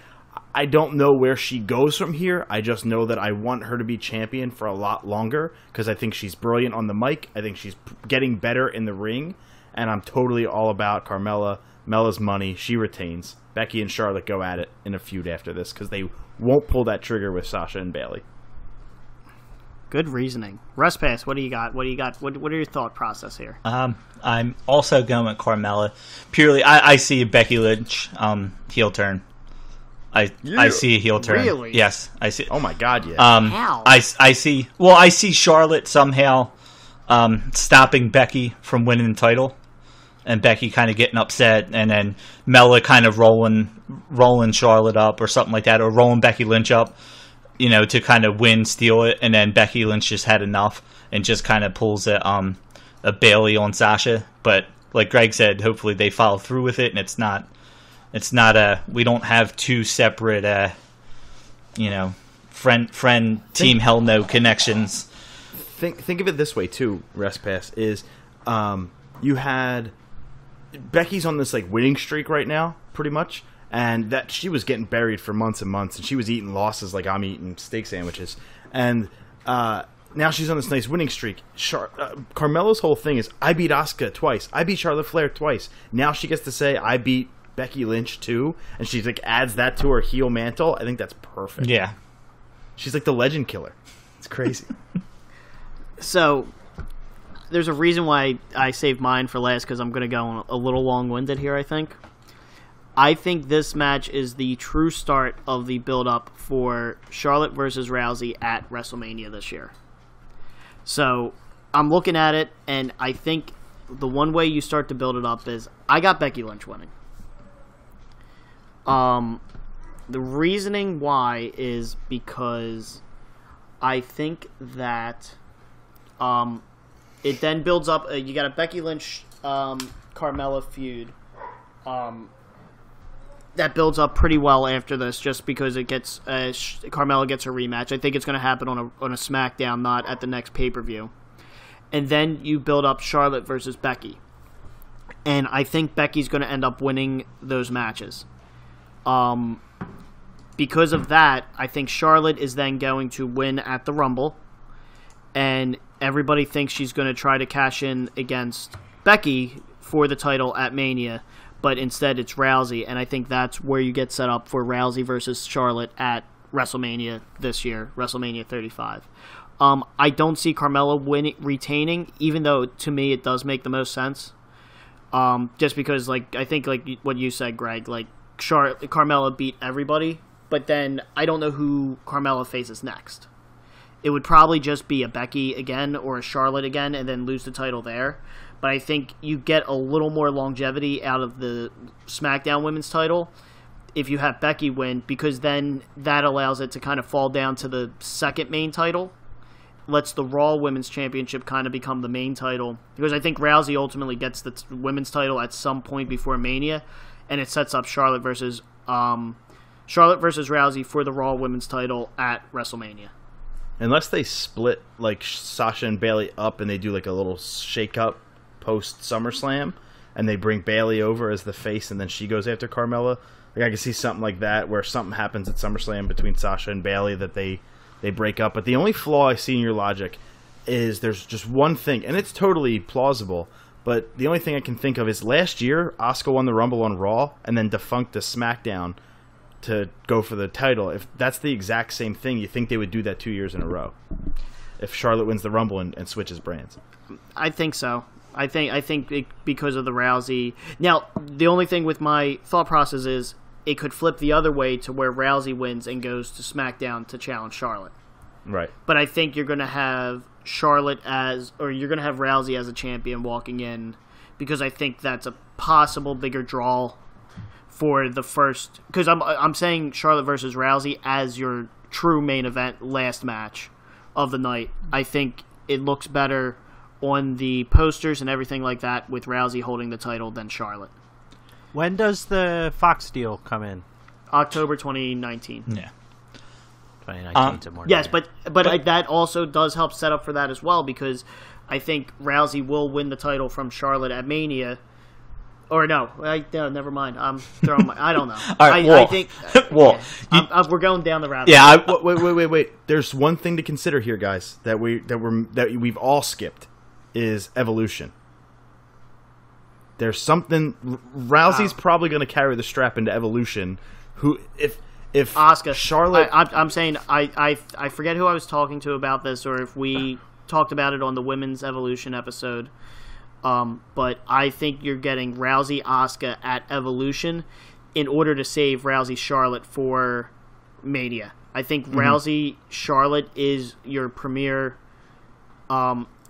Speaker 4: I don't know where she goes from here. I just know that I want her to be champion for a lot longer because I think she's brilliant on the mic. I think she's getting better in the ring, and I'm totally all about Carmella. Mella's money. She retains. Becky and Charlotte go at it in a feud after this because they won't pull that trigger with Sasha and Bayley.
Speaker 1: Good reasoning. Respass, what do you got? What are your thought process here?
Speaker 2: I'm also going with Carmella. Purely, I see a Becky Lynch heel turn. I see a heel turn.
Speaker 1: Really?
Speaker 2: Yes, I see.
Speaker 4: Oh my God, yeah.
Speaker 1: How?
Speaker 2: I see Charlotte somehow stopping Becky from winning the title, and Becky kind of getting upset, and then Mella kind of rolling Charlotte up or something like that, or rolling Becky Lynch up, to kind of steal it, and then Becky Lynch just had enough and just kind of pulls a Bayley on Sasha. But like Greg said, hopefully they follow through with it, and it's not we don't have two separate friend team hell no connections.
Speaker 4: Think of it this way too, Respass, is you had Becky's on this like winning streak right now, pretty much, and that she was getting buried for months and months, and she was eating losses like I'm eating steak sandwiches. And now she's on this nice winning streak. Carmella's whole thing is, I beat Asuka twice. I beat Charlotte Flair twice. Now she gets to say, I beat Becky Lynch too, and she's like adds that to her heel mantle. I think that's perfect.
Speaker 2: Yeah.
Speaker 4: She's like the legend killer. It's crazy.
Speaker 1: So, there's a reason why I saved mine for last, because I'm going to go a little long-winded here, I think. I think this match is the true start of the build-up for Charlotte versus Rousey at WrestleMania this year. So, I'm looking at it, and I think the one way you start to build it up is, I got Becky Lynch winning. The reasoning why is because I think that it then builds up. You got a Becky Lynch Carmella feud that builds up pretty well after this, just because it gets Carmella gets a rematch. I think it's going to happen on a SmackDown, not at the next pay-per-view. And then you build up Charlotte versus Becky, and I think Becky's going to end up winning those matches. Because of that, I think Charlotte is then going to win at the Rumble, and everybody thinks she's going to try to cash in against Becky for the title at Mania, but instead it's Rousey, and I think that's where you get set up for Rousey versus Charlotte at WrestleMania this year, WrestleMania 35. I don't see Carmella retaining, even though to me it does make the most sense. Just because, like, I think like what you said, Greg, like Carmella beat everybody, but then I don't know who Carmella faces next. It would probably just be a Becky again or a Charlotte again, and then lose the title there. But I think you get a little more longevity out of the SmackDown Women's title if you have Becky win, because then that allows it to kind of fall down to the second main title. Lets the Raw Women's Championship kind of become the main title, because I think Rousey ultimately gets the women's title at some point before Mania, and it sets up Charlotte versus Rousey for the Raw Women's title at WrestleMania.
Speaker 4: Unless they split like Sasha and Bayley up and they do like a little shake-up post SummerSlam, and they bring Bayley over as the face, and then she goes after Carmella. Like I can see something like that where something happens at SummerSlam between Sasha and Bayley that they break up. But the only flaw I see in your logic is there's just one thing, and it's totally plausible. But the only thing I can think of is last year Asuka won the Rumble on Raw and then defunct the SmackDown to go for the title. If that's the exact same thing, you think they would do that 2 years in a row if Charlotte wins the Rumble and switches brands?
Speaker 1: I think so. I think because of the Rousey. Now, the only thing with my thought process is it could flip the other way to where Rousey wins and goes to SmackDown to challenge Charlotte.
Speaker 4: Right.
Speaker 1: But I think you're going to have you're going to have Rousey as a champion walking in, because I think that's a possible bigger draw for the first, because I'm saying Charlotte versus Rousey as your true main event last match of the night. I think it looks better on the posters and everything like that with Rousey holding the title than Charlotte.
Speaker 3: When does the Fox deal come in?
Speaker 1: October 2019.
Speaker 2: Yeah.
Speaker 3: 2019 to more.
Speaker 1: Yes, but that also does help set up for that as well, because I think Rousey will win the title from Charlotte at Mania. Or no, never mind. I'm throwing I don't know.
Speaker 2: All right,
Speaker 1: I think.
Speaker 2: Well,
Speaker 1: we're going down the rabbit.
Speaker 2: Yeah.
Speaker 4: Wait. There's one thing to consider here, guys, that we've all skipped is Evolution. There's something. Rousey's probably going to carry the strap into Evolution. Who if
Speaker 1: Asuka,
Speaker 4: Charlotte?
Speaker 1: I'm saying I forget who I was talking to about this, or if we talked about it on the Women's Evolution episode. But I think you're getting Rousey Asuka at Evolution in order to save Rousey Charlotte for Mania. I think Rousey Charlotte is your premier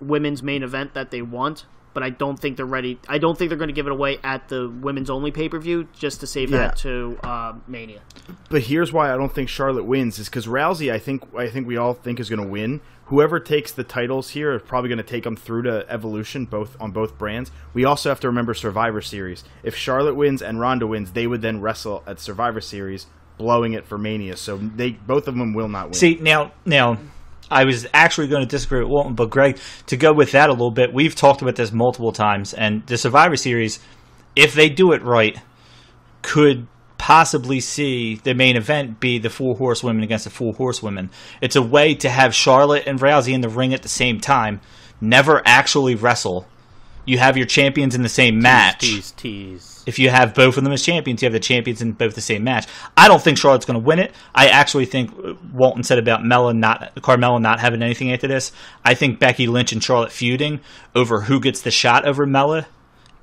Speaker 1: women's main event that they want, but I don't think they're ready. I don't think they're going to give it away at the women's only pay-per-view just to save that to Mania. But
Speaker 4: here's why I don't think Charlotte wins is because Rousey, I think we all think is going to win. Whoever takes the titles here is probably going to take them through to Evolution, on both brands. We also have to remember Survivor Series. If Charlotte wins and Ronda wins, they would then wrestle at Survivor Series, blowing it for Mania. So both of them will not win.
Speaker 2: See, now, I was actually going to disagree with Walton, but Greg, to go with that a little bit, we've talked about this multiple times, and the Survivor Series, if they do it right, could possibly see the main event be the 4 horsewomen against the 4 horsewomen. It's a way to have Charlotte and Rousey in the ring at the same time, never actually wrestle. You have your champions in the same match.
Speaker 3: Tease.
Speaker 2: If you have both of them as champions, you have the champions in both the same match. I don't think Charlotte's going to win it. I actually think Walton said about Carmella not having anything after this. I think Becky Lynch and Charlotte feuding over who gets the shot over Mella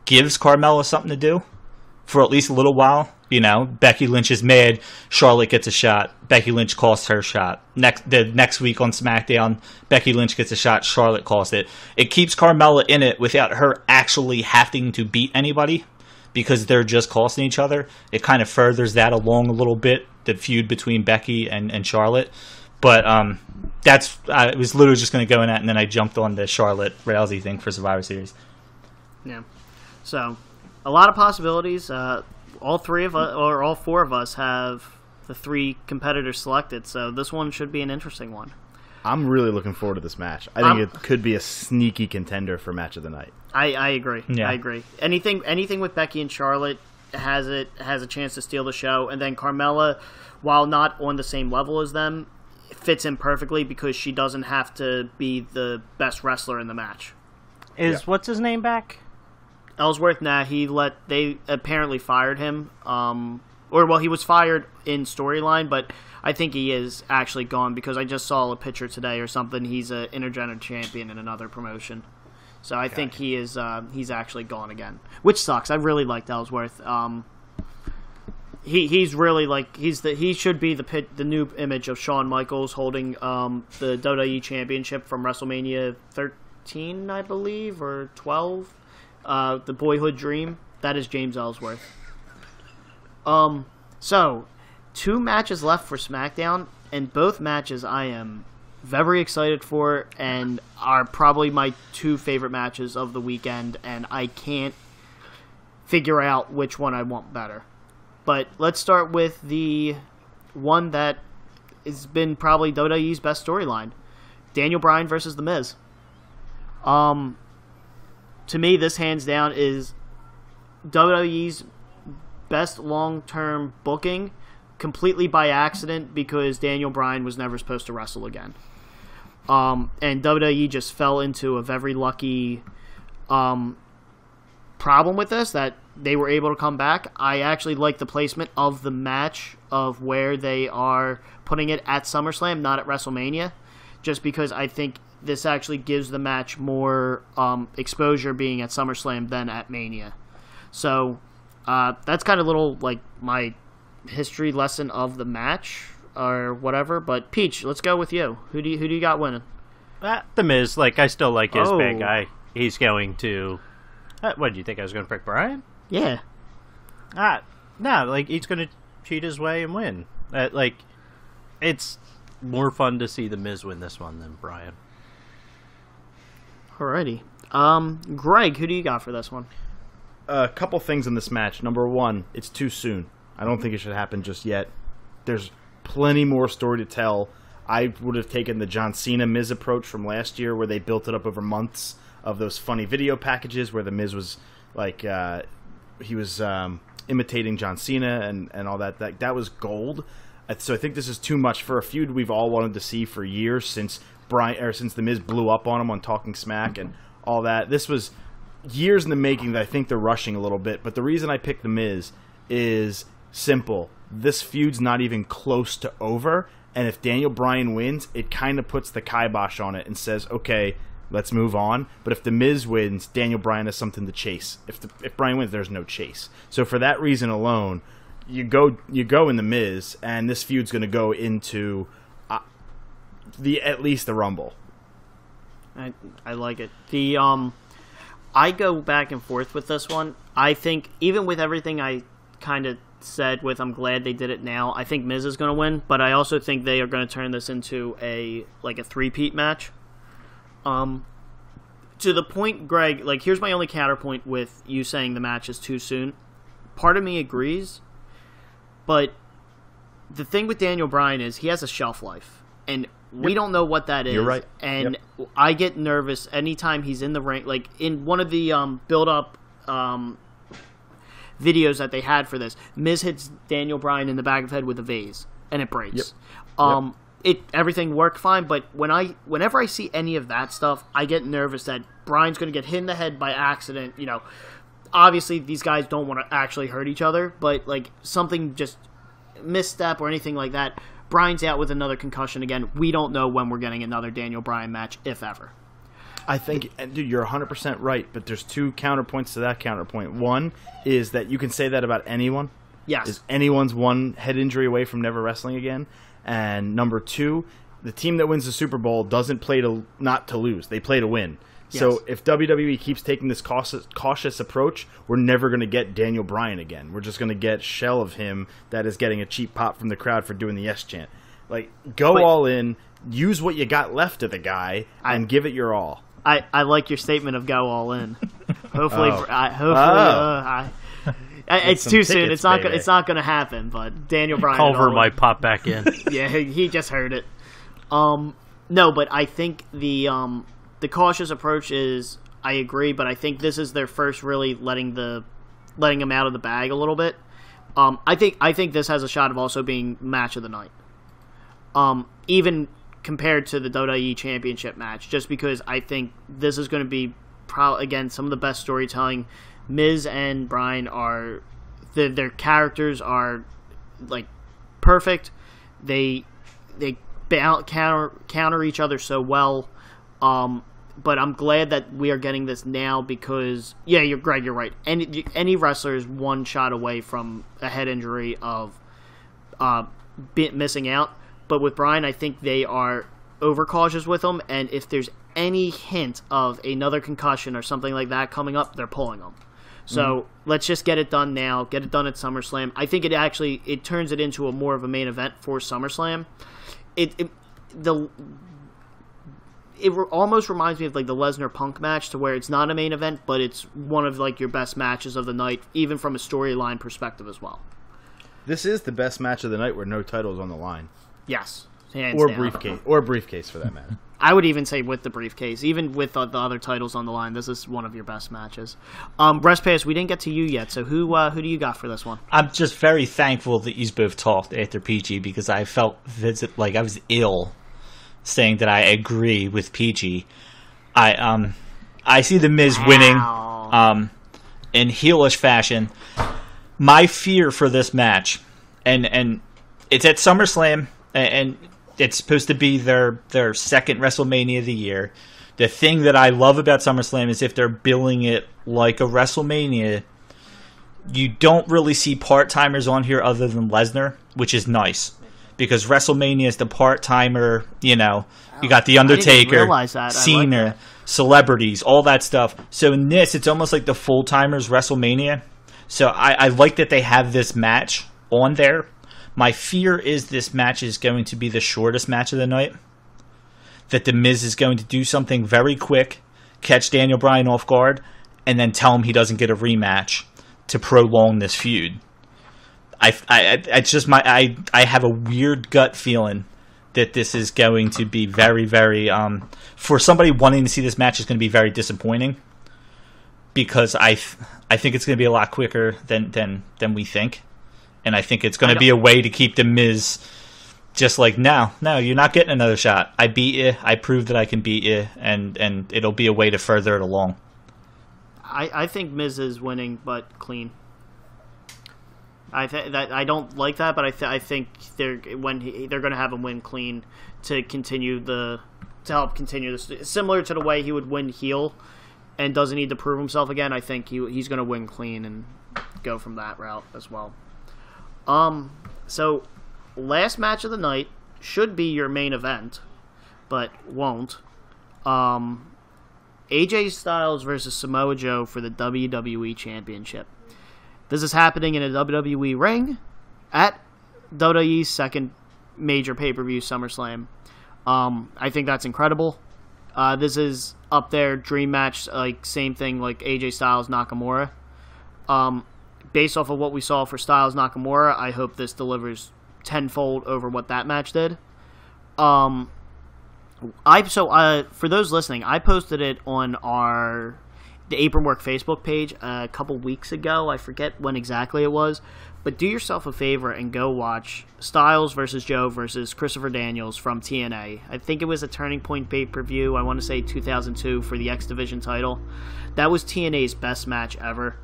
Speaker 2: gives Carmella something to do for at least a little while. You know, Becky Lynch is mad, Charlotte gets a shot, Becky Lynch costs her shot. The next week on SmackDown, Becky Lynch gets a shot, Charlotte costs it. It keeps Carmella in it without her actually having to beat anybody because they're just costing each other. It kind of furthers that along a little bit, the feud between Becky and Charlotte. But I was literally just going to go in that, and then I jumped on the Charlotte Rousey thing for Survivor Series.
Speaker 1: Yeah. So, a lot of possibilities. All 4 of us have the 3 competitors selected, so this one should be an interesting one.
Speaker 4: I'm really looking forward to this match. I think it could be a sneaky contender for match of the night.
Speaker 1: I agree.
Speaker 2: Yeah.
Speaker 1: I agree. Anything with Becky and Charlotte has a chance to steal the show, and then Carmella, while not on the same level as them, fits in perfectly because she doesn't have to be the best wrestler in the match.
Speaker 3: What's his name back?
Speaker 1: Ellsworth, they apparently fired him. He was fired in storyline, but I think he is actually gone because I just saw a picture today or something. He's an intergender champion in another promotion. So I think he is. He's actually gone again, which sucks. I really liked Ellsworth. He's really he should be the new image of Shawn Michaels holding the WWE Championship from WrestleMania 13, I believe, or 12. The boyhood dream. That is James Ellsworth. So 2 matches left for SmackDown, and both matches I am very excited for and are probably my 2 favorite matches of the weekend, and I can't figure out which one I want better. But let's start with the one that has been probably WWE's best storyline. Daniel Bryan versus The Miz. To me, this hands down is WWE's best long-term booking, completely by accident because Daniel Bryan was never supposed to wrestle again. And WWE just fell into a very lucky problem with this, that they were able to come back. I actually like the placement of the match of where they are putting it at SummerSlam, not at WrestleMania, just because I think this actually gives the match more exposure being at SummerSlam than at Mania. So that's kind of little like my history lesson of the match or whatever. But Peach, let's go with you. Who do you got winning?
Speaker 3: The Miz. I still like his bad guy. He's going to. What did you think I was going to pick, Bryan?
Speaker 1: Yeah.
Speaker 3: No, he's going to cheat his way and win. It's more fun to see the Miz win this one than Bryan.
Speaker 1: Alrighty. Greg, who do you got for this one?
Speaker 4: A couple things in this match. Number 1, it's too soon. I don't think it should happen just yet. There's plenty more story to tell. I would have taken the John Cena Miz approach from last year where they built it up over months of those funny video packages where the Miz was he was imitating John Cena and all that. That was gold. So I think this is too much for a feud we've all wanted to see for years since since the Miz blew up on him on Talking Smack and all that. This was years in the making that I think they're rushing a little bit. But the reason I picked the Miz is simple. This feud's not even close to over, and if Daniel Bryan wins, it kind of puts the kibosh on it and says, okay, let's move on. But if the Miz wins, Daniel Bryan has something to chase. If Bryan wins, there's no chase. So for that reason alone, you go in the Miz, and this feud's going to go into at least the Rumble.
Speaker 1: I like it. I go back and forth with this one. I think even with everything I kind of said with I'm glad they did it now, I think Miz is going to win, but I also think they are going to turn this into a three-peat match. To the point, Greg, here's my only counterpoint with you saying the match is too soon. Part of me agrees, but the thing with Daniel Bryan is he has a shelf life, and we don't know what that is.
Speaker 4: You're right.
Speaker 1: And I get nervous anytime he's in the ring. In one of the build-up videos that they had for this. Miz hits Daniel Bryan in the back of the head with a vase, and it breaks. Everything worked fine, but whenever I see any of that stuff, I get nervous that Bryan's going to get hit in the head by accident. You know, obviously these guys don't want to actually hurt each other, but like something just misstep or anything like that, Bryan's out with another concussion again. We don't know when we're getting another Daniel Bryan match, if ever.
Speaker 4: I think, and dude, you're 100% right, but there's two counterpoints to that counterpoint. One is that you can say that about anyone.
Speaker 1: Yes.
Speaker 4: Is anyone's one head injury away from never wrestling again? And number two, the team that wins the Super Bowl doesn't play to not to lose. They play to win.
Speaker 1: Yes.
Speaker 4: So if WWE keeps taking this cautious approach, we're never going to get Daniel Bryan again. We're just going to get shell of him that is getting a cheap pop from the crowd for doing the yes chant. Like, go all in, use what you got left of the guy, and give it your all.
Speaker 1: I like your statement of go all in. Hopefully, it's too soon. It's not going to happen. But Daniel Bryan,
Speaker 3: Culver might pop back in.
Speaker 1: Yeah, he just heard it. No, but I think the cautious approach is, I agree, but I think this is their first really letting him out of the bag a little bit. I think this has a shot of also being match of the night. Even compared to the WWE Championship match, just because I think this is going to be again some of the best storytelling. Miz and Bryan are their characters are like perfect. They counter each other so well. But I'm glad that we are getting this now because you're Greg. You're right. Any wrestler is one shot away from a head injury of missing out. But with Bryan, I think they are overcautious with him, and if there's any hint of another concussion or something like that coming up, they're pulling him. So let's just get it done now. Get it done at SummerSlam. I think it turns it into more of a main event for SummerSlam. It almost reminds me of like the Lesnar Punk match, to where it's not a main event, but it's one of like your best matches of the night, even from a storyline perspective as well.
Speaker 4: This is the best match of the night where no title's on the line.
Speaker 1: Yes.
Speaker 4: Or briefcase for that matter.
Speaker 1: I would even say with the briefcase, even with the other titles on the line, this is one of your best matches. Respass, we didn't get to you yet, so who do you got for this one?
Speaker 2: I'm just very thankful that you both talked after PG, because I felt like I was ill saying that I agree with PG. I see the Miz winning in heelish fashion. My fear for this match, and it's at SummerSlam, and it's supposed to be their second WrestleMania of the year. The thing that I love about SummerSlam is if they're billing it like a WrestleMania, you don't really see part-timers on here other than Lesnar, which is nice. Because WrestleMania is the part-timer, you got The Undertaker, Cena, celebrities, all that stuff. So in this, it's almost like the full-timers WrestleMania. So I like that they have this match on there. My fear is this match is going to be the shortest match of the night. That The Miz is going to do something very quick, catch Daniel Bryan off guard, and then tell him he doesn't get a rematch to prolong this feud. I have a weird gut feeling that this is going to be very, very for somebody wanting to see this match is going to be very disappointing, because I think it's going to be a lot quicker than we think. And I think it's going to be a way to keep The Miz just like, no, you're not getting another shot. I beat you. I proved that I can beat you. And it'll be a way to further it along.
Speaker 1: I think Miz is winning, but clean. I don't like that, but I think they're going to have him win clean to help continue this. Similar to the way he would win heel and doesn't need to prove himself again. I think he's going to win clean and go from that route as well. So last match of the night should be your main event, but won't. AJ Styles versus Samoa Joe for the WWE Championship. This is happening in a WWE ring at WWE's second major pay-per-view, SummerSlam. I think that's incredible. This is up there, dream match, like same thing like AJ Styles Nakamura. Based off of what we saw for Styles Nakamura, I hope this delivers tenfold over what that match did. For those listening, I posted it on the Apron Work Facebook page a couple weeks ago. I forget when exactly it was. But do yourself a favor and go watch Styles versus Joe versus Christopher Daniels from TNA. I think it was a Turning Point pay-per-view, I want to say 2002, for the X Division title. That was TNA's best match ever.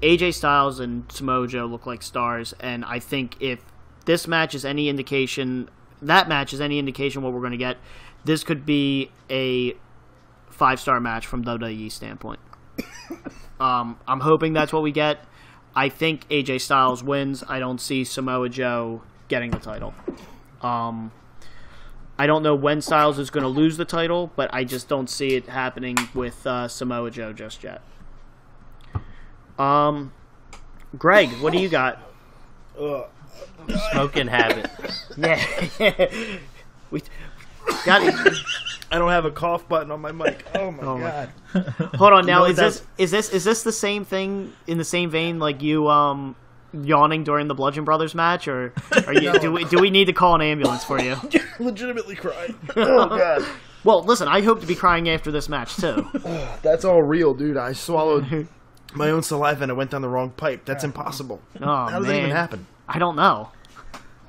Speaker 1: AJ Styles and Samoa Joe look like stars, and I think if this match is any indication, that match is any indication what we're going to get, this could be a 5-star match from WWE standpoint. I'm hoping that's what we get. I think AJ Styles wins. I don't see Samoa Joe getting the title. I don't know when Styles is going to lose the title, but I just don't see it happening with Samoa Joe just yet. Greg, what do you got?
Speaker 3: Smoking habit.
Speaker 1: Yeah. we got it.
Speaker 4: I don't have a cough button on my mic. Oh my god!
Speaker 1: Hold on, now
Speaker 4: You know
Speaker 1: is this the same thing in the same vein like you yawning during the Bludgeon Brothers match, or are you, do we need to call an ambulance for you?
Speaker 4: Legitimately crying. Oh god!
Speaker 1: Well, listen, I hope to be crying after this match too.
Speaker 4: That's all real, dude. I swallowed my own saliva and it went down the wrong pipe. That's impossible.
Speaker 1: Oh,
Speaker 4: How does that even happen?
Speaker 1: I don't know.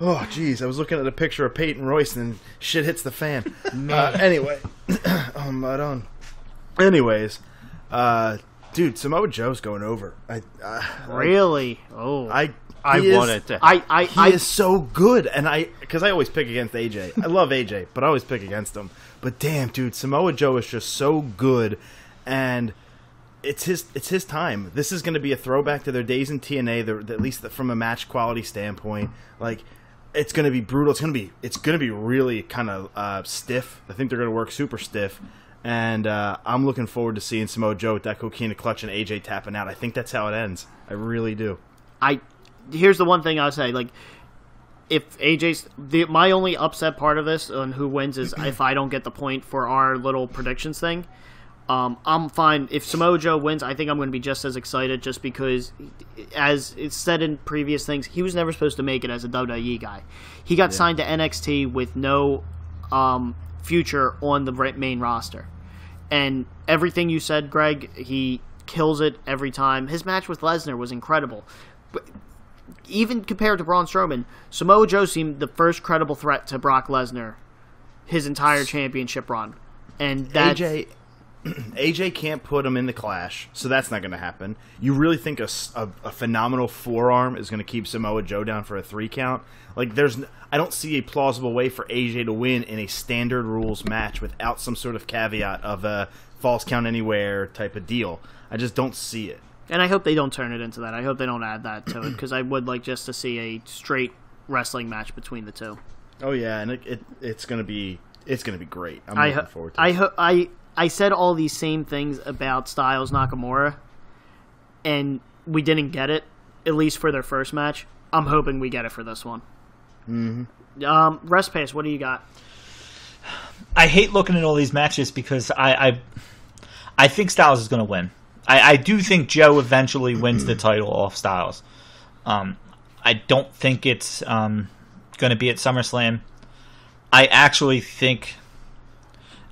Speaker 4: Oh, jeez. I was looking at a picture of Peyton Royce and shit hits the fan. Anyway. Anyways. Dude, Samoa Joe's going over.
Speaker 1: Really? Oh.
Speaker 4: He is so good. And because I always pick against AJ. I love AJ, but I always pick against him. But damn, dude, Samoa Joe is just so good. And it's his time. This is going to be a throwback to their days in TNA, at least from a match quality standpoint. Like, it's going to be brutal. It's going to be really kind of stiff. I think they're going to work super stiff, and I'm looking forward to seeing Samoa Joe with that coquina clutch and AJ tapping out. I think that's how it ends. I really do.
Speaker 1: Here's the one thing I'll say. Like, if my only upset part of this on who wins is if I don't get the point for our little predictions thing. I'm fine. If Samoa Joe wins, I think I'm going to be just as excited just because, as it's said in previous things, he was never supposed to make it as a WWE guy. He got signed to NXT with no future on the main roster. And everything you said, Greg, he kills it every time. His match with Lesnar was incredible. But even compared to Braun Strowman, Samoa Joe seemed the first credible threat to Brock Lesnar his entire championship run. And that's...
Speaker 4: AJ can't put him in the Clash, so that's not going to happen. You really think a phenomenal forearm is going to keep Samoa Joe down for a 3 count? Like, I don't see a plausible way for AJ to win in a standard rules match without some sort of caveat of a false count anywhere type of deal. I just don't see it.
Speaker 1: And I hope they don't turn it into that. I hope they don't add that to it, because I would like just to see a straight wrestling match between the two.
Speaker 4: Oh yeah, and it's going to be great. I'm looking forward to it.
Speaker 1: I said all these same things about Styles Nakamura, and we didn't get it, at least for their first match. I'm hoping we get it for this one. Mm-hmm. Respass, what do you got?
Speaker 2: I hate looking at all these matches because I think Styles is going to win. I do think Joe eventually wins the title off Styles. I don't think it's going to be at SummerSlam. I actually think...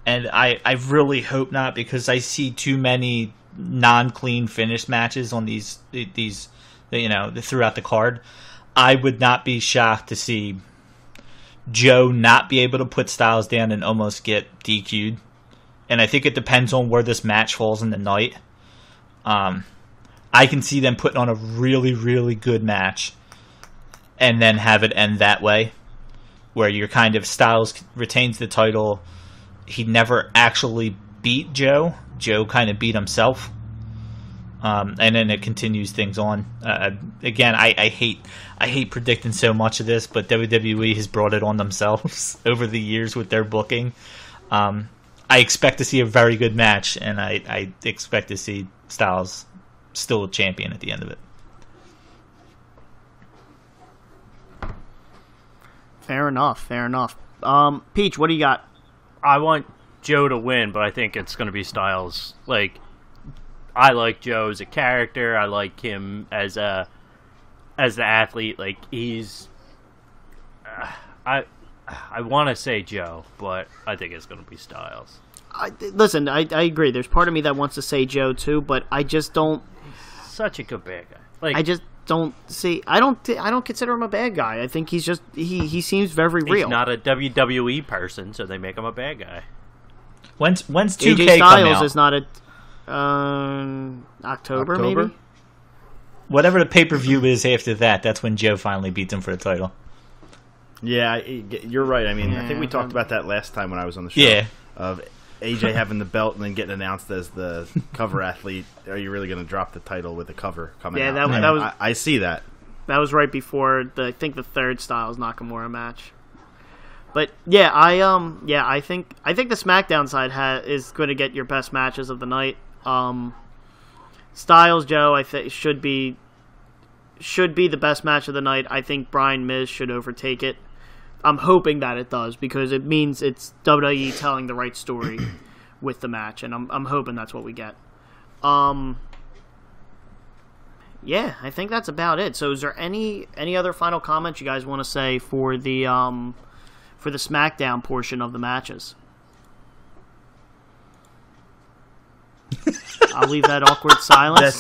Speaker 2: And I really hope not, because I see too many non-clean finish matches on these throughout the card. I would not be shocked to see Joe not be able to put Styles down and almost get DQ'd. And I think it depends on where this match falls in the night. I can see them putting on a really, really good match and then have it end that way, where you're kind of Styles retains the title. He never actually beat Joe. Joe kind of beat himself. And then it continues things on. Again, I hate predicting so much of this, but WWE has brought it on themselves over the years with their booking. I expect to see a very good match, and I expect to see Styles still a champion at the end of it.
Speaker 1: Fair enough. Peach, what do you got?
Speaker 3: I want Joe to win, but I think it's going to be Styles. Like, I like Joe as a character. I like him as the athlete. Like, he's... I want to say Joe, but I think it's going to be Styles.
Speaker 1: Listen, I agree. There's part of me that wants to say Joe too, but I just don't.
Speaker 3: Such a good bad guy. Like,
Speaker 1: I just don't see. I don't consider him a bad guy. I think he's just he seems very real.
Speaker 3: he's not a WWE person, so they make him a bad guy.
Speaker 2: When's
Speaker 1: AJ
Speaker 2: 2K come
Speaker 1: Styles
Speaker 2: out?
Speaker 1: is not a October maybe.
Speaker 2: Whatever the pay-per-view is after that, that's when Joe finally beats him for the title.
Speaker 4: Yeah, you're right. I mean, I think we talked about that last time when I was on the show.
Speaker 2: Yeah.
Speaker 4: Of AJ having the belt and then getting announced as the cover athlete. Are you really going to drop the title with the cover coming out?
Speaker 1: Yeah, that was.
Speaker 4: I see that.
Speaker 1: That was right before I think the third Styles Nakamura match. But yeah, I think the SmackDown side is going to get your best matches of the night. Styles Joe, I think should be the best match of the night. I think Bryan Miz should overtake it. I'm hoping that it does because it means it's WWE telling the right story with the match, and I'm hoping that's what we get. Yeah, I think that's about it. So, is there any other final comments you guys want to say for the SmackDown portion of the matches? I'll leave that awkward silence.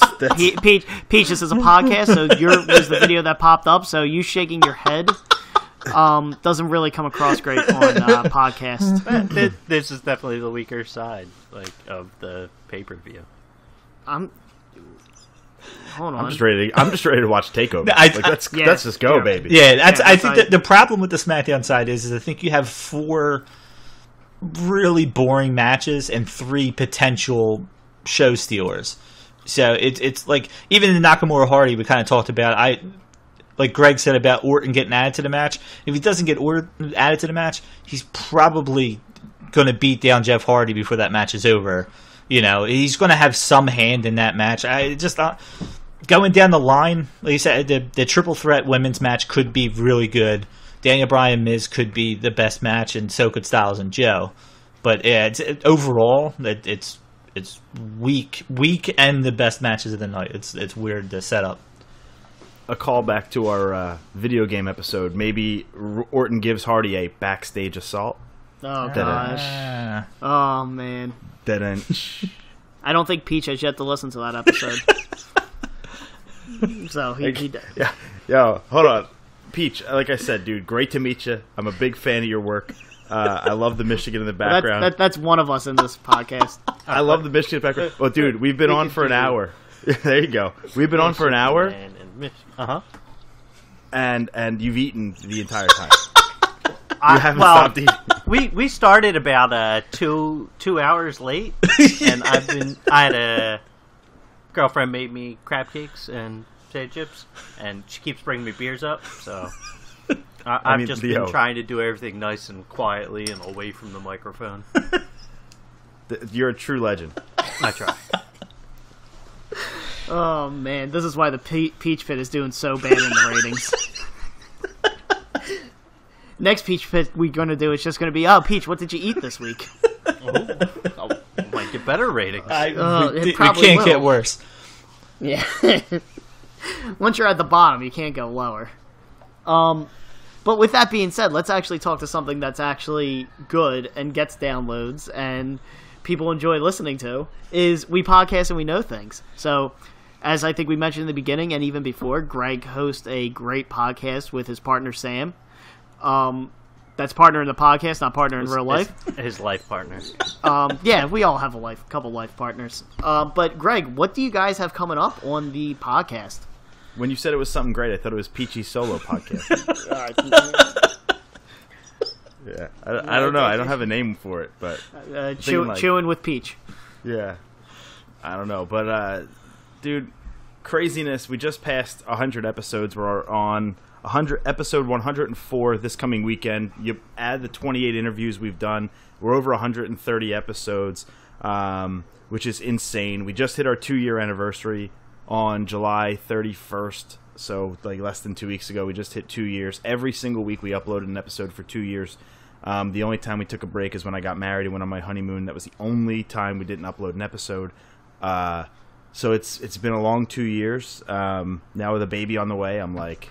Speaker 1: Peach, this is a podcast, so was the video that popped up. So you shaking your head doesn't really come across great on podcast.
Speaker 3: This is definitely the weaker side, like, of the pay-per-view.
Speaker 1: Hold on.
Speaker 4: I'm just ready to watch Takeover. Let's just go, baby.
Speaker 2: Yeah, I think that the problem with the SmackDown side is I think you have 4 really boring matches and 3 potential show stealers. So it's like, even in Nakamura Hardy, we kind of talked about, like Greg said about Orton getting added to the match. If he doesn't get Orton added to the match, he's probably going to beat down Jeff Hardy before that match is over. You know, he's going to have some hand in that match. I just going down the line, like you said, the triple threat women's match could be really good. Daniel Bryan Miz could be the best match, and so could Styles and Joe. But yeah, overall, it's weak, and the best matches of the night. It's weird to set up.
Speaker 4: A callback to our video game episode. Maybe Orton gives Hardy a backstage assault.
Speaker 1: Oh gosh. Oh man. I don't think Peach has yet to listen to that episode. So he
Speaker 4: yeah. Yo, hold on. Peach, like I said, dude, great to meet you. I'm a big fan of your work. I love the Michigan in the background.
Speaker 1: That's one of us in this podcast.
Speaker 4: I love the Michigan background. Well, dude, we've been on for an hour. There you go. We've been on for an hour. And you've eaten the entire time. You haven't stopped eating.
Speaker 3: We started about 2 hours late, and I had a girlfriend made me crab cakes and potato chips, and she keeps bringing me beers up, so I've just been trying to do everything nice and quietly and away from the microphone.
Speaker 4: You're a true legend.
Speaker 3: I try.
Speaker 1: Oh man, this is why the Peach Pit is doing so bad in the ratings. Next Peach Pit we're going to do is just going to be, Peach, what did you eat this week?
Speaker 3: Might get better ratings.
Speaker 2: We can't get worse.
Speaker 1: Yeah. Once you're at the bottom, you can't go lower. But with that being said, let's actually talk to something that's actually good and gets downloads and people enjoy listening to, is we podcast and we know things. So, as I think we mentioned in the beginning and even before, Greg hosts a great podcast with his partner Sam. That's partner in the podcast, not partner in real life.
Speaker 3: His life partner.
Speaker 1: Yeah, we all have a couple life partners. But Greg, what do you guys have coming up on the podcast?
Speaker 4: When you said it was something great, I thought it was Peachy's solo podcast. Yeah, I don't know. I don't have a name for it, but
Speaker 1: chewing with Peach.
Speaker 4: Yeah, I don't know, but dude, craziness. We just passed 100 episodes. We're on episode 104 this coming weekend. You add the 28 interviews we've done, we're over 130 episodes, which is insane. We just hit our 2-year anniversary on July 31st, so like less than 2 weeks ago. We just hit 2 years. Every single week we uploaded an episode for 2 years. The only time we took a break is when I got married and went on my honeymoon. That was the only time we didn't upload an episode. So it's been a long 2 years. Now with a baby on the way, I'm like,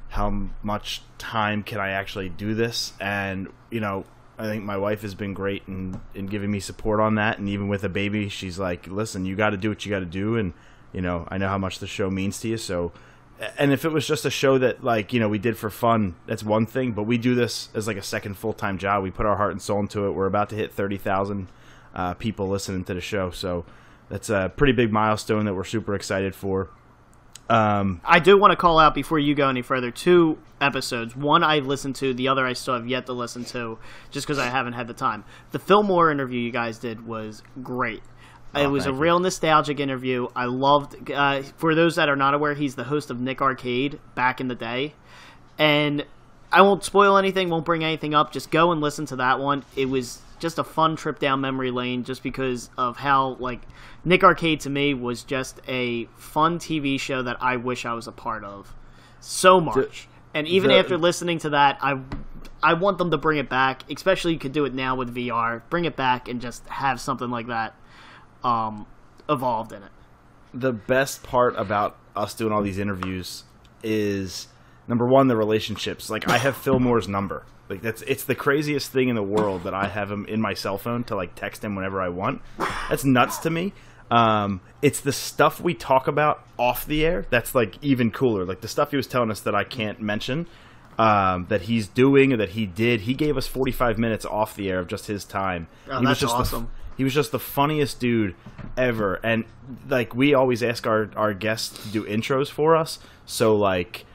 Speaker 4: how much time can I actually do this? And, you know, I think my wife has been great in giving me support on that. And even with a baby, she's like, listen, you got to do what you got to do. And, you know, I know how much the show means to you. So, and if it was just a show that, like, you know, we did for fun, that's one thing. But we do this as like a second full-time job. We put our heart and soul into it. We're about to hit 30,000 people listening to the show. So that's a pretty big milestone that we're super excited for.
Speaker 1: I do want to call out before you go any further 2 episodes. One I listened to, the other I still have yet to listen to, just because I haven't had the time. The Phil Moore interview you guys did was great. It was a real nostalgic interview. I loved. For those that are not aware, he's the host of Nick Arcade back in the day, and I won't spoil anything, won't bring anything up. Just go and listen to that one. It was just a fun trip down memory lane, just because of how, like, Nick Arcade to me was just a fun TV show that I wish I was a part of so much. And even after listening to that, I want them to bring it back, especially you could do it now with VR. Bring it back and just have something like that evolved in it.
Speaker 4: The best part about us doing all these interviews is, number one, the relationships. Like, I have Phil Moore's number. Like, it's the craziest thing in the world that I have him in my cell phone to, like, text him whenever I want. That's nuts to me. It's the stuff we talk about off the air that's, like, even cooler. Like, the stuff he was telling us that I can't mention, that he's doing or that he did. He gave us 45 minutes off the air of just his time.
Speaker 1: Oh,
Speaker 4: he
Speaker 1: that's
Speaker 4: was just
Speaker 1: awesome.
Speaker 4: He was just the funniest dude ever. And, like, we always ask our guests to do intros for us. So, like,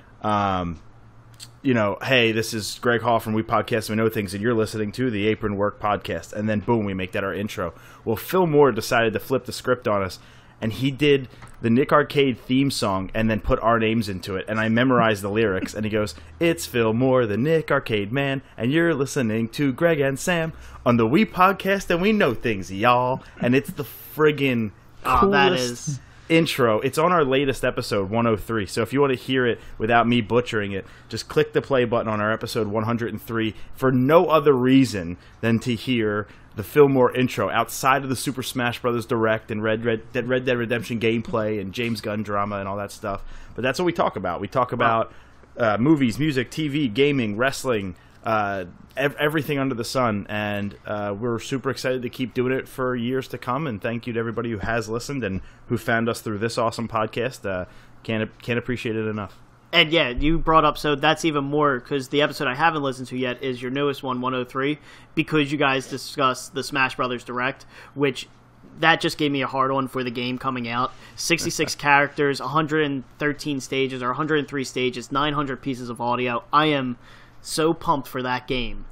Speaker 4: you know, hey, this is Greg Hall from We Podcast We Know Things, and you're listening to the Apron Work Podcast. And then, boom, we make that our intro. Well, Phil Moore decided to flip the script on us, and he did the Nick Arcade theme song and then put our names into it. And I memorized the lyrics, and he goes, it's Phil Moore, the Nick Arcade Man, and you're listening to Greg and Sam on the We Podcast and We Know Things, y'all. And it's the friggin' coolest
Speaker 1: that is
Speaker 4: intro. It's on our latest episode, 103. So if you want to hear it without me butchering it, just click the play button on our episode 103 for no other reason than to hear the Phil Moore intro outside of the Super Smash Bros. Direct and Red Dead Redemption gameplay and James Gunn drama and all that stuff. But that's what we talk about. We talk about movies, music, TV, gaming, wrestling, everything under the sun, and we're super excited to keep doing it for years to come. And thank you to everybody who has listened and who found us through this awesome podcast. Can't appreciate it enough.
Speaker 1: And yeah, you brought up, so that's even more, because the episode I haven't listened to yet is your newest one, 103, because you guys discussed the Smash Brothers Direct, which that just gave me a hard on for the game coming out. 66 characters, 113 stages, or 103 stages, 900 pieces of audio. I am so pumped for that game.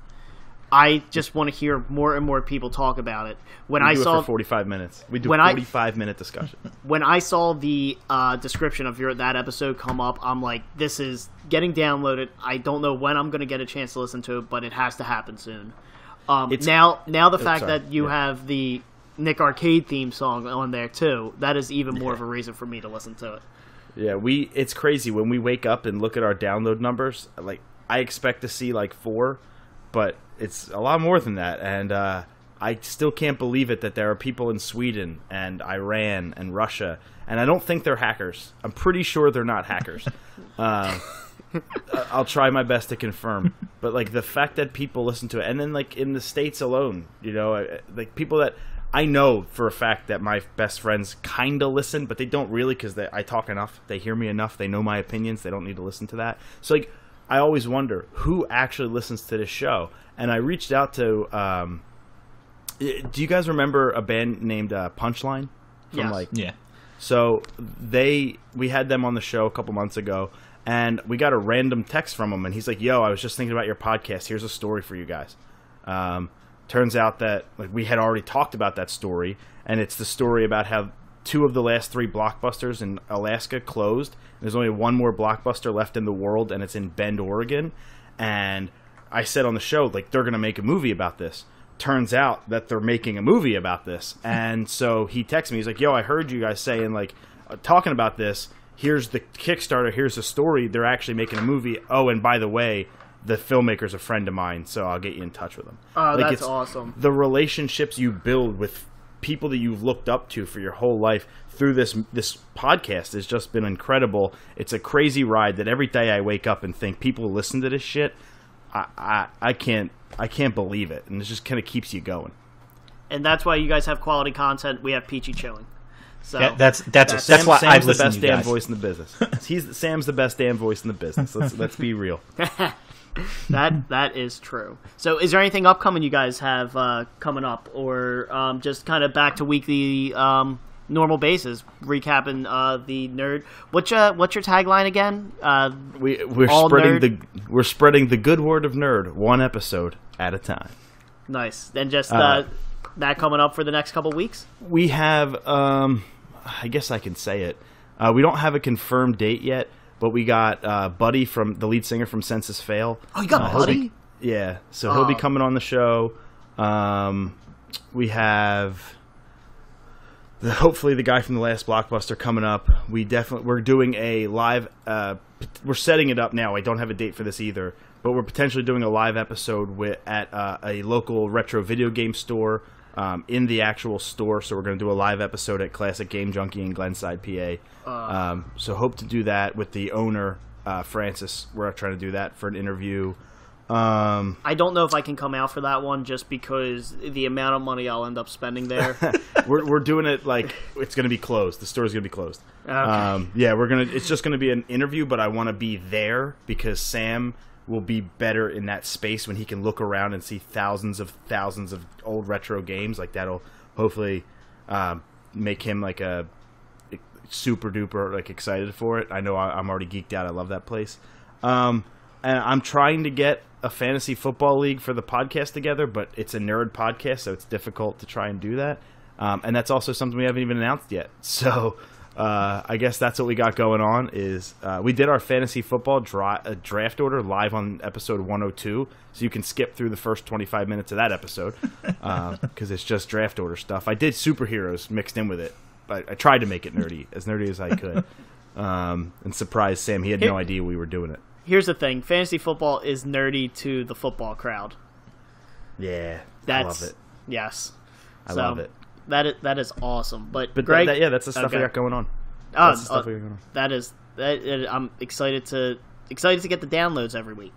Speaker 1: I just want to hear more and more people talk about it. When I saw
Speaker 4: it for 45 minutes, we do 45-minute discussion.
Speaker 1: When I saw the description of that episode come up, I'm like, this is getting downloaded. I don't know when I'm going to get a chance to listen to it, but it has to happen soon. Now the fact that you have the Nick Arcade theme song on there too, that is even more of a reason for me to listen to it.
Speaker 4: Yeah, it's crazy when we wake up and look at our download numbers. Like, I expect to see like 4, but it's a lot more than that. And I still can't believe it that there are people in Sweden and Iran and Russia, and I don't think they're hackers. I'm pretty sure they're not hackers. I'll try my best to confirm, but like the fact that people listen to it, and then like in the States alone, you know, like people that I know for a fact that my best friends kind of listen, but they don't really, because I talk enough, they hear me enough, they know my opinions, they don't need to listen to that. So like, I always wonder who actually listens to this show. And I reached out to, do you guys remember a band named Punchline?
Speaker 1: Yes.
Speaker 2: Yeah.
Speaker 4: So we had them on the show a couple months ago, and we got a random text from him, and he's like, yo, I was just thinking about your podcast. Here's a story for you guys. Turns out that like we had already talked about that story, and it's the story about how 2 of the last 3 Blockbusters in Alaska closed. There's only 1 more Blockbuster left in the world, and it's in Bend, Oregon. And I said on the show, like, they're going to make a movie about this. Turns out that they're making a movie about this. And so he texted me. He's like, yo, I heard you guys saying, like, talking about this. Here's the Kickstarter. Here's the story. They're actually making a movie. Oh, and by the way, the filmmaker's a friend of mine, so I'll get you in touch with him.
Speaker 1: Oh,
Speaker 4: like,
Speaker 1: that's awesome.
Speaker 4: The relationships you build with people that you've looked up to for your whole life through this podcast has just been incredible. It's a crazy ride that every day I wake up and think people listen to this shit. I can't believe it, and it just kind of keeps you going.
Speaker 1: And that's why you guys have quality content. We have Peachy chilling. So
Speaker 2: Yeah, that's why
Speaker 4: Sam's
Speaker 2: I
Speaker 4: the
Speaker 2: listen
Speaker 4: best
Speaker 2: to you
Speaker 4: damn
Speaker 2: guys.
Speaker 4: voice in the business. Sam's the best damn voice in the business. Let's be real.
Speaker 1: that is true. So is there anything upcoming you guys have coming up, or just kind of back to weekly normal basis, recapping the nerd? What's your tagline again?
Speaker 4: We're spreading the good word of nerd, one episode at a time.
Speaker 1: Nice. Then just that coming up for the next couple weeks?
Speaker 4: We have, I guess I can say it. We don't have a confirmed date yet, but we got Buddy, from the lead singer from Census Fail.
Speaker 1: Oh, you got Buddy?
Speaker 4: Yeah, so he'll be coming on the show. We have hopefully the guy from the last Blockbuster coming up. We're doing a live. We're setting it up now. I don't have a date for this either, but we're potentially doing a live episode at a local retro video game store in the actual store. So we're going to do a live episode at Classic Game Junkie in Glenside, PA. So hope to do that with the owner, Francis. We're trying to do that for an interview.
Speaker 1: I don't know if I can come out for that one, just because the amount of money I'll end up spending there.
Speaker 4: we're doing it like it's going to be closed. The store's going to be closed.
Speaker 1: Okay.
Speaker 4: Yeah, it's just going to be an interview, but I want to be there because Sam will be better in that space when he can look around and see thousands of old retro games. Like that'll hopefully make him like a super duper like excited for it. I know I'm already geeked out. I love that place. And I'm trying to get a fantasy football league for the podcast together, but it's a nerd podcast, so it's difficult to try and do that. And that's also something we haven't even announced yet. So I guess that's what we got going on. Is we did our fantasy football draft order live on episode 102, so you can skip through the first 25 minutes of that episode because it's just draft order stuff. I did superheroes mixed in with it, but I tried to make it nerdy as I could, and surprised Sam. He had no idea we were doing it.
Speaker 1: Here's the thing: fantasy football is nerdy to the football crowd.
Speaker 4: Yeah,
Speaker 1: I
Speaker 4: love it.
Speaker 1: Yes,
Speaker 4: I love it.
Speaker 1: That is awesome. But
Speaker 4: Greg, that's the stuff we got going on. That's the stuff we got going on.
Speaker 1: I'm excited to get the downloads every week.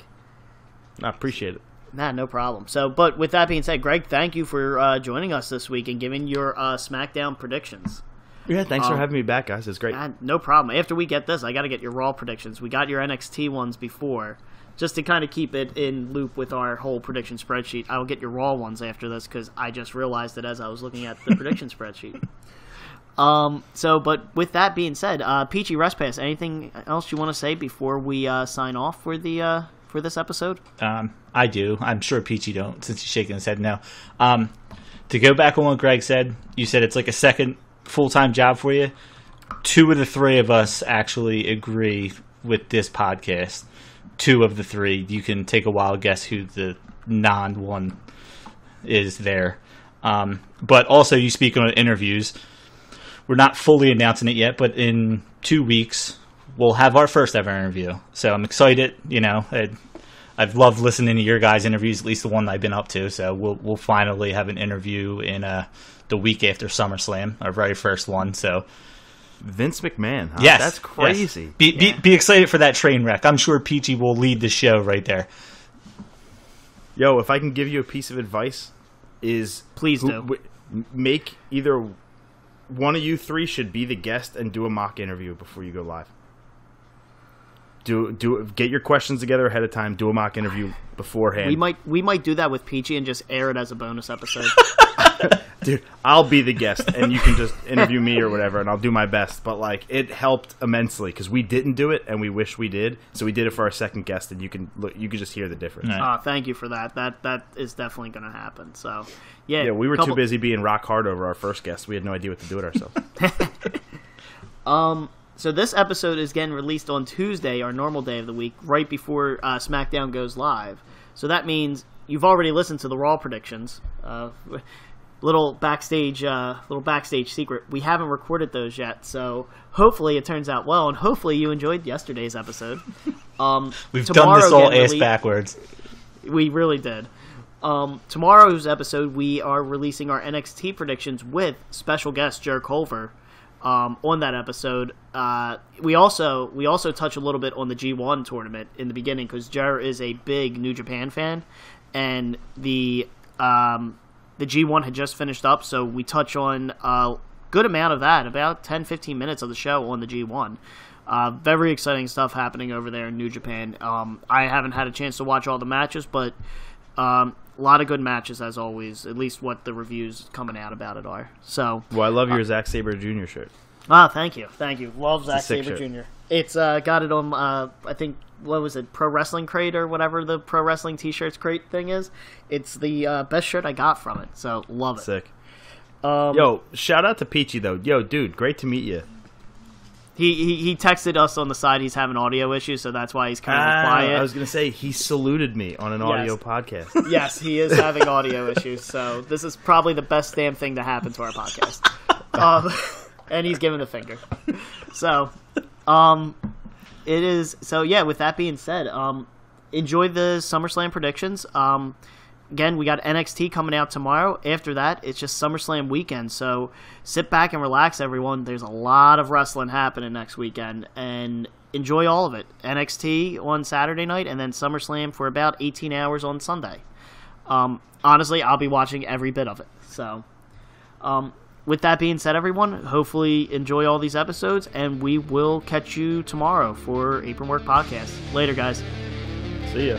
Speaker 4: I appreciate it.
Speaker 1: Nah, no problem. So, but with that being said, Greg, thank you for joining us this week and giving your SmackDown predictions.
Speaker 4: Yeah, thanks for having me back, guys. It's great.
Speaker 1: No problem. After we get this, I got to get your Raw predictions. We got your NXT ones before, just to kind of keep it in loop with our whole prediction spreadsheet. I will get your Raw ones after this because I just realized it as I was looking at the prediction spreadsheet. But with that being said, Peachy Respass, anything else you want to say before we sign off for this episode?
Speaker 2: I do. I'm sure Peachy don't, since he's shaking his head no. To go back on what Greg said, you said it's like a second full-time job for you. 2 of the 3 of us actually agree with this podcast. 2 of the 3. You can take a wild guess who the non-one is there. But also, you speak on interviews. We're not fully announcing it yet, but in 2 weeks, we'll have our first ever interview. So I'm excited. I've loved listening to your guys' interviews, at least the one I've been up to. So we'll finally have an interview in the week after SummerSlam, our very first one. So
Speaker 4: Vince McMahon, huh?
Speaker 2: Yes,
Speaker 4: that's crazy.
Speaker 2: Yes. Be excited for that train wreck. I'm sure Peachy will lead the show right there.
Speaker 4: Yo, if I can give you a piece of advice,
Speaker 1: please do
Speaker 4: make either one of you 3 should be the guest and do a mock interview before you go live. Get your questions together ahead of time. Do a mock interview beforehand.
Speaker 1: We might do that with Peachy and just air it as a bonus episode.
Speaker 4: Dude, I'll be the guest and you can just interview me or whatever, and I'll do my best. But it helped immensely because we didn't do it and we wish we did. So we did it for our second guest, and you can just hear the difference.
Speaker 2: Right.
Speaker 1: Thank you for that. That is definitely going to happen. So yeah,
Speaker 4: we were too busy being rock hard over our first guest. We had no idea what to do with ourselves.
Speaker 1: So this episode is getting released on Tuesday, our normal day of the week, right before SmackDown goes live. So that means you've already listened to the Raw predictions. Little backstage secret. We haven't recorded those yet, so hopefully it turns out well, and hopefully you enjoyed yesterday's episode.
Speaker 2: We've done this all ass backwards.
Speaker 1: We really did. Tomorrow's episode, we are releasing our NXT predictions with special guest Joe Culver. on that episode. We also touch a little bit on the G1 tournament in the beginning because Jer is a big New Japan fan, and the G1 had just finished up, so we touch on a good amount of that, about 10-15 minutes of the show on the G1. Very exciting stuff happening over there in New Japan. I haven't had a chance to watch all the matches, but a lot of good matches as always, at least what the reviews coming out about it are. So,
Speaker 4: Well, I love your Zack Sabre Jr. shirt.
Speaker 1: Thank you. Love Zack Sabre Jr. It's got it on, I think, what was it, Pro Wrestling Crate or whatever the Pro Wrestling T-shirts crate thing is. It's the best shirt I got from it, so love it.
Speaker 4: Sick. Yo, shout out to Peachy, though. Yo, dude, great to meet you.
Speaker 1: He texted us on the side he's having audio issues, so that's why he's kind of quiet.
Speaker 4: I was going to say, he saluted me on an audio podcast.
Speaker 1: Yes, he is having audio issues, so this is probably the best damn thing to happen to our podcast. And he's giving the finger. So, it is. So, yeah, with that being said, enjoy the SummerSlam predictions. Again, we got NXT coming out tomorrow. After that, it's just SummerSlam weekend. So sit back and relax, everyone. There's a lot of wrestling happening next weekend, and enjoy all of it. NXT on Saturday night, and then SummerSlam for about 18 hours on Sunday. Honestly, I'll be watching every bit of it. So, with that being said, everyone, hopefully enjoy all these episodes, and we will catch you tomorrow for Apron Work Podcast. Later, guys.
Speaker 4: See ya.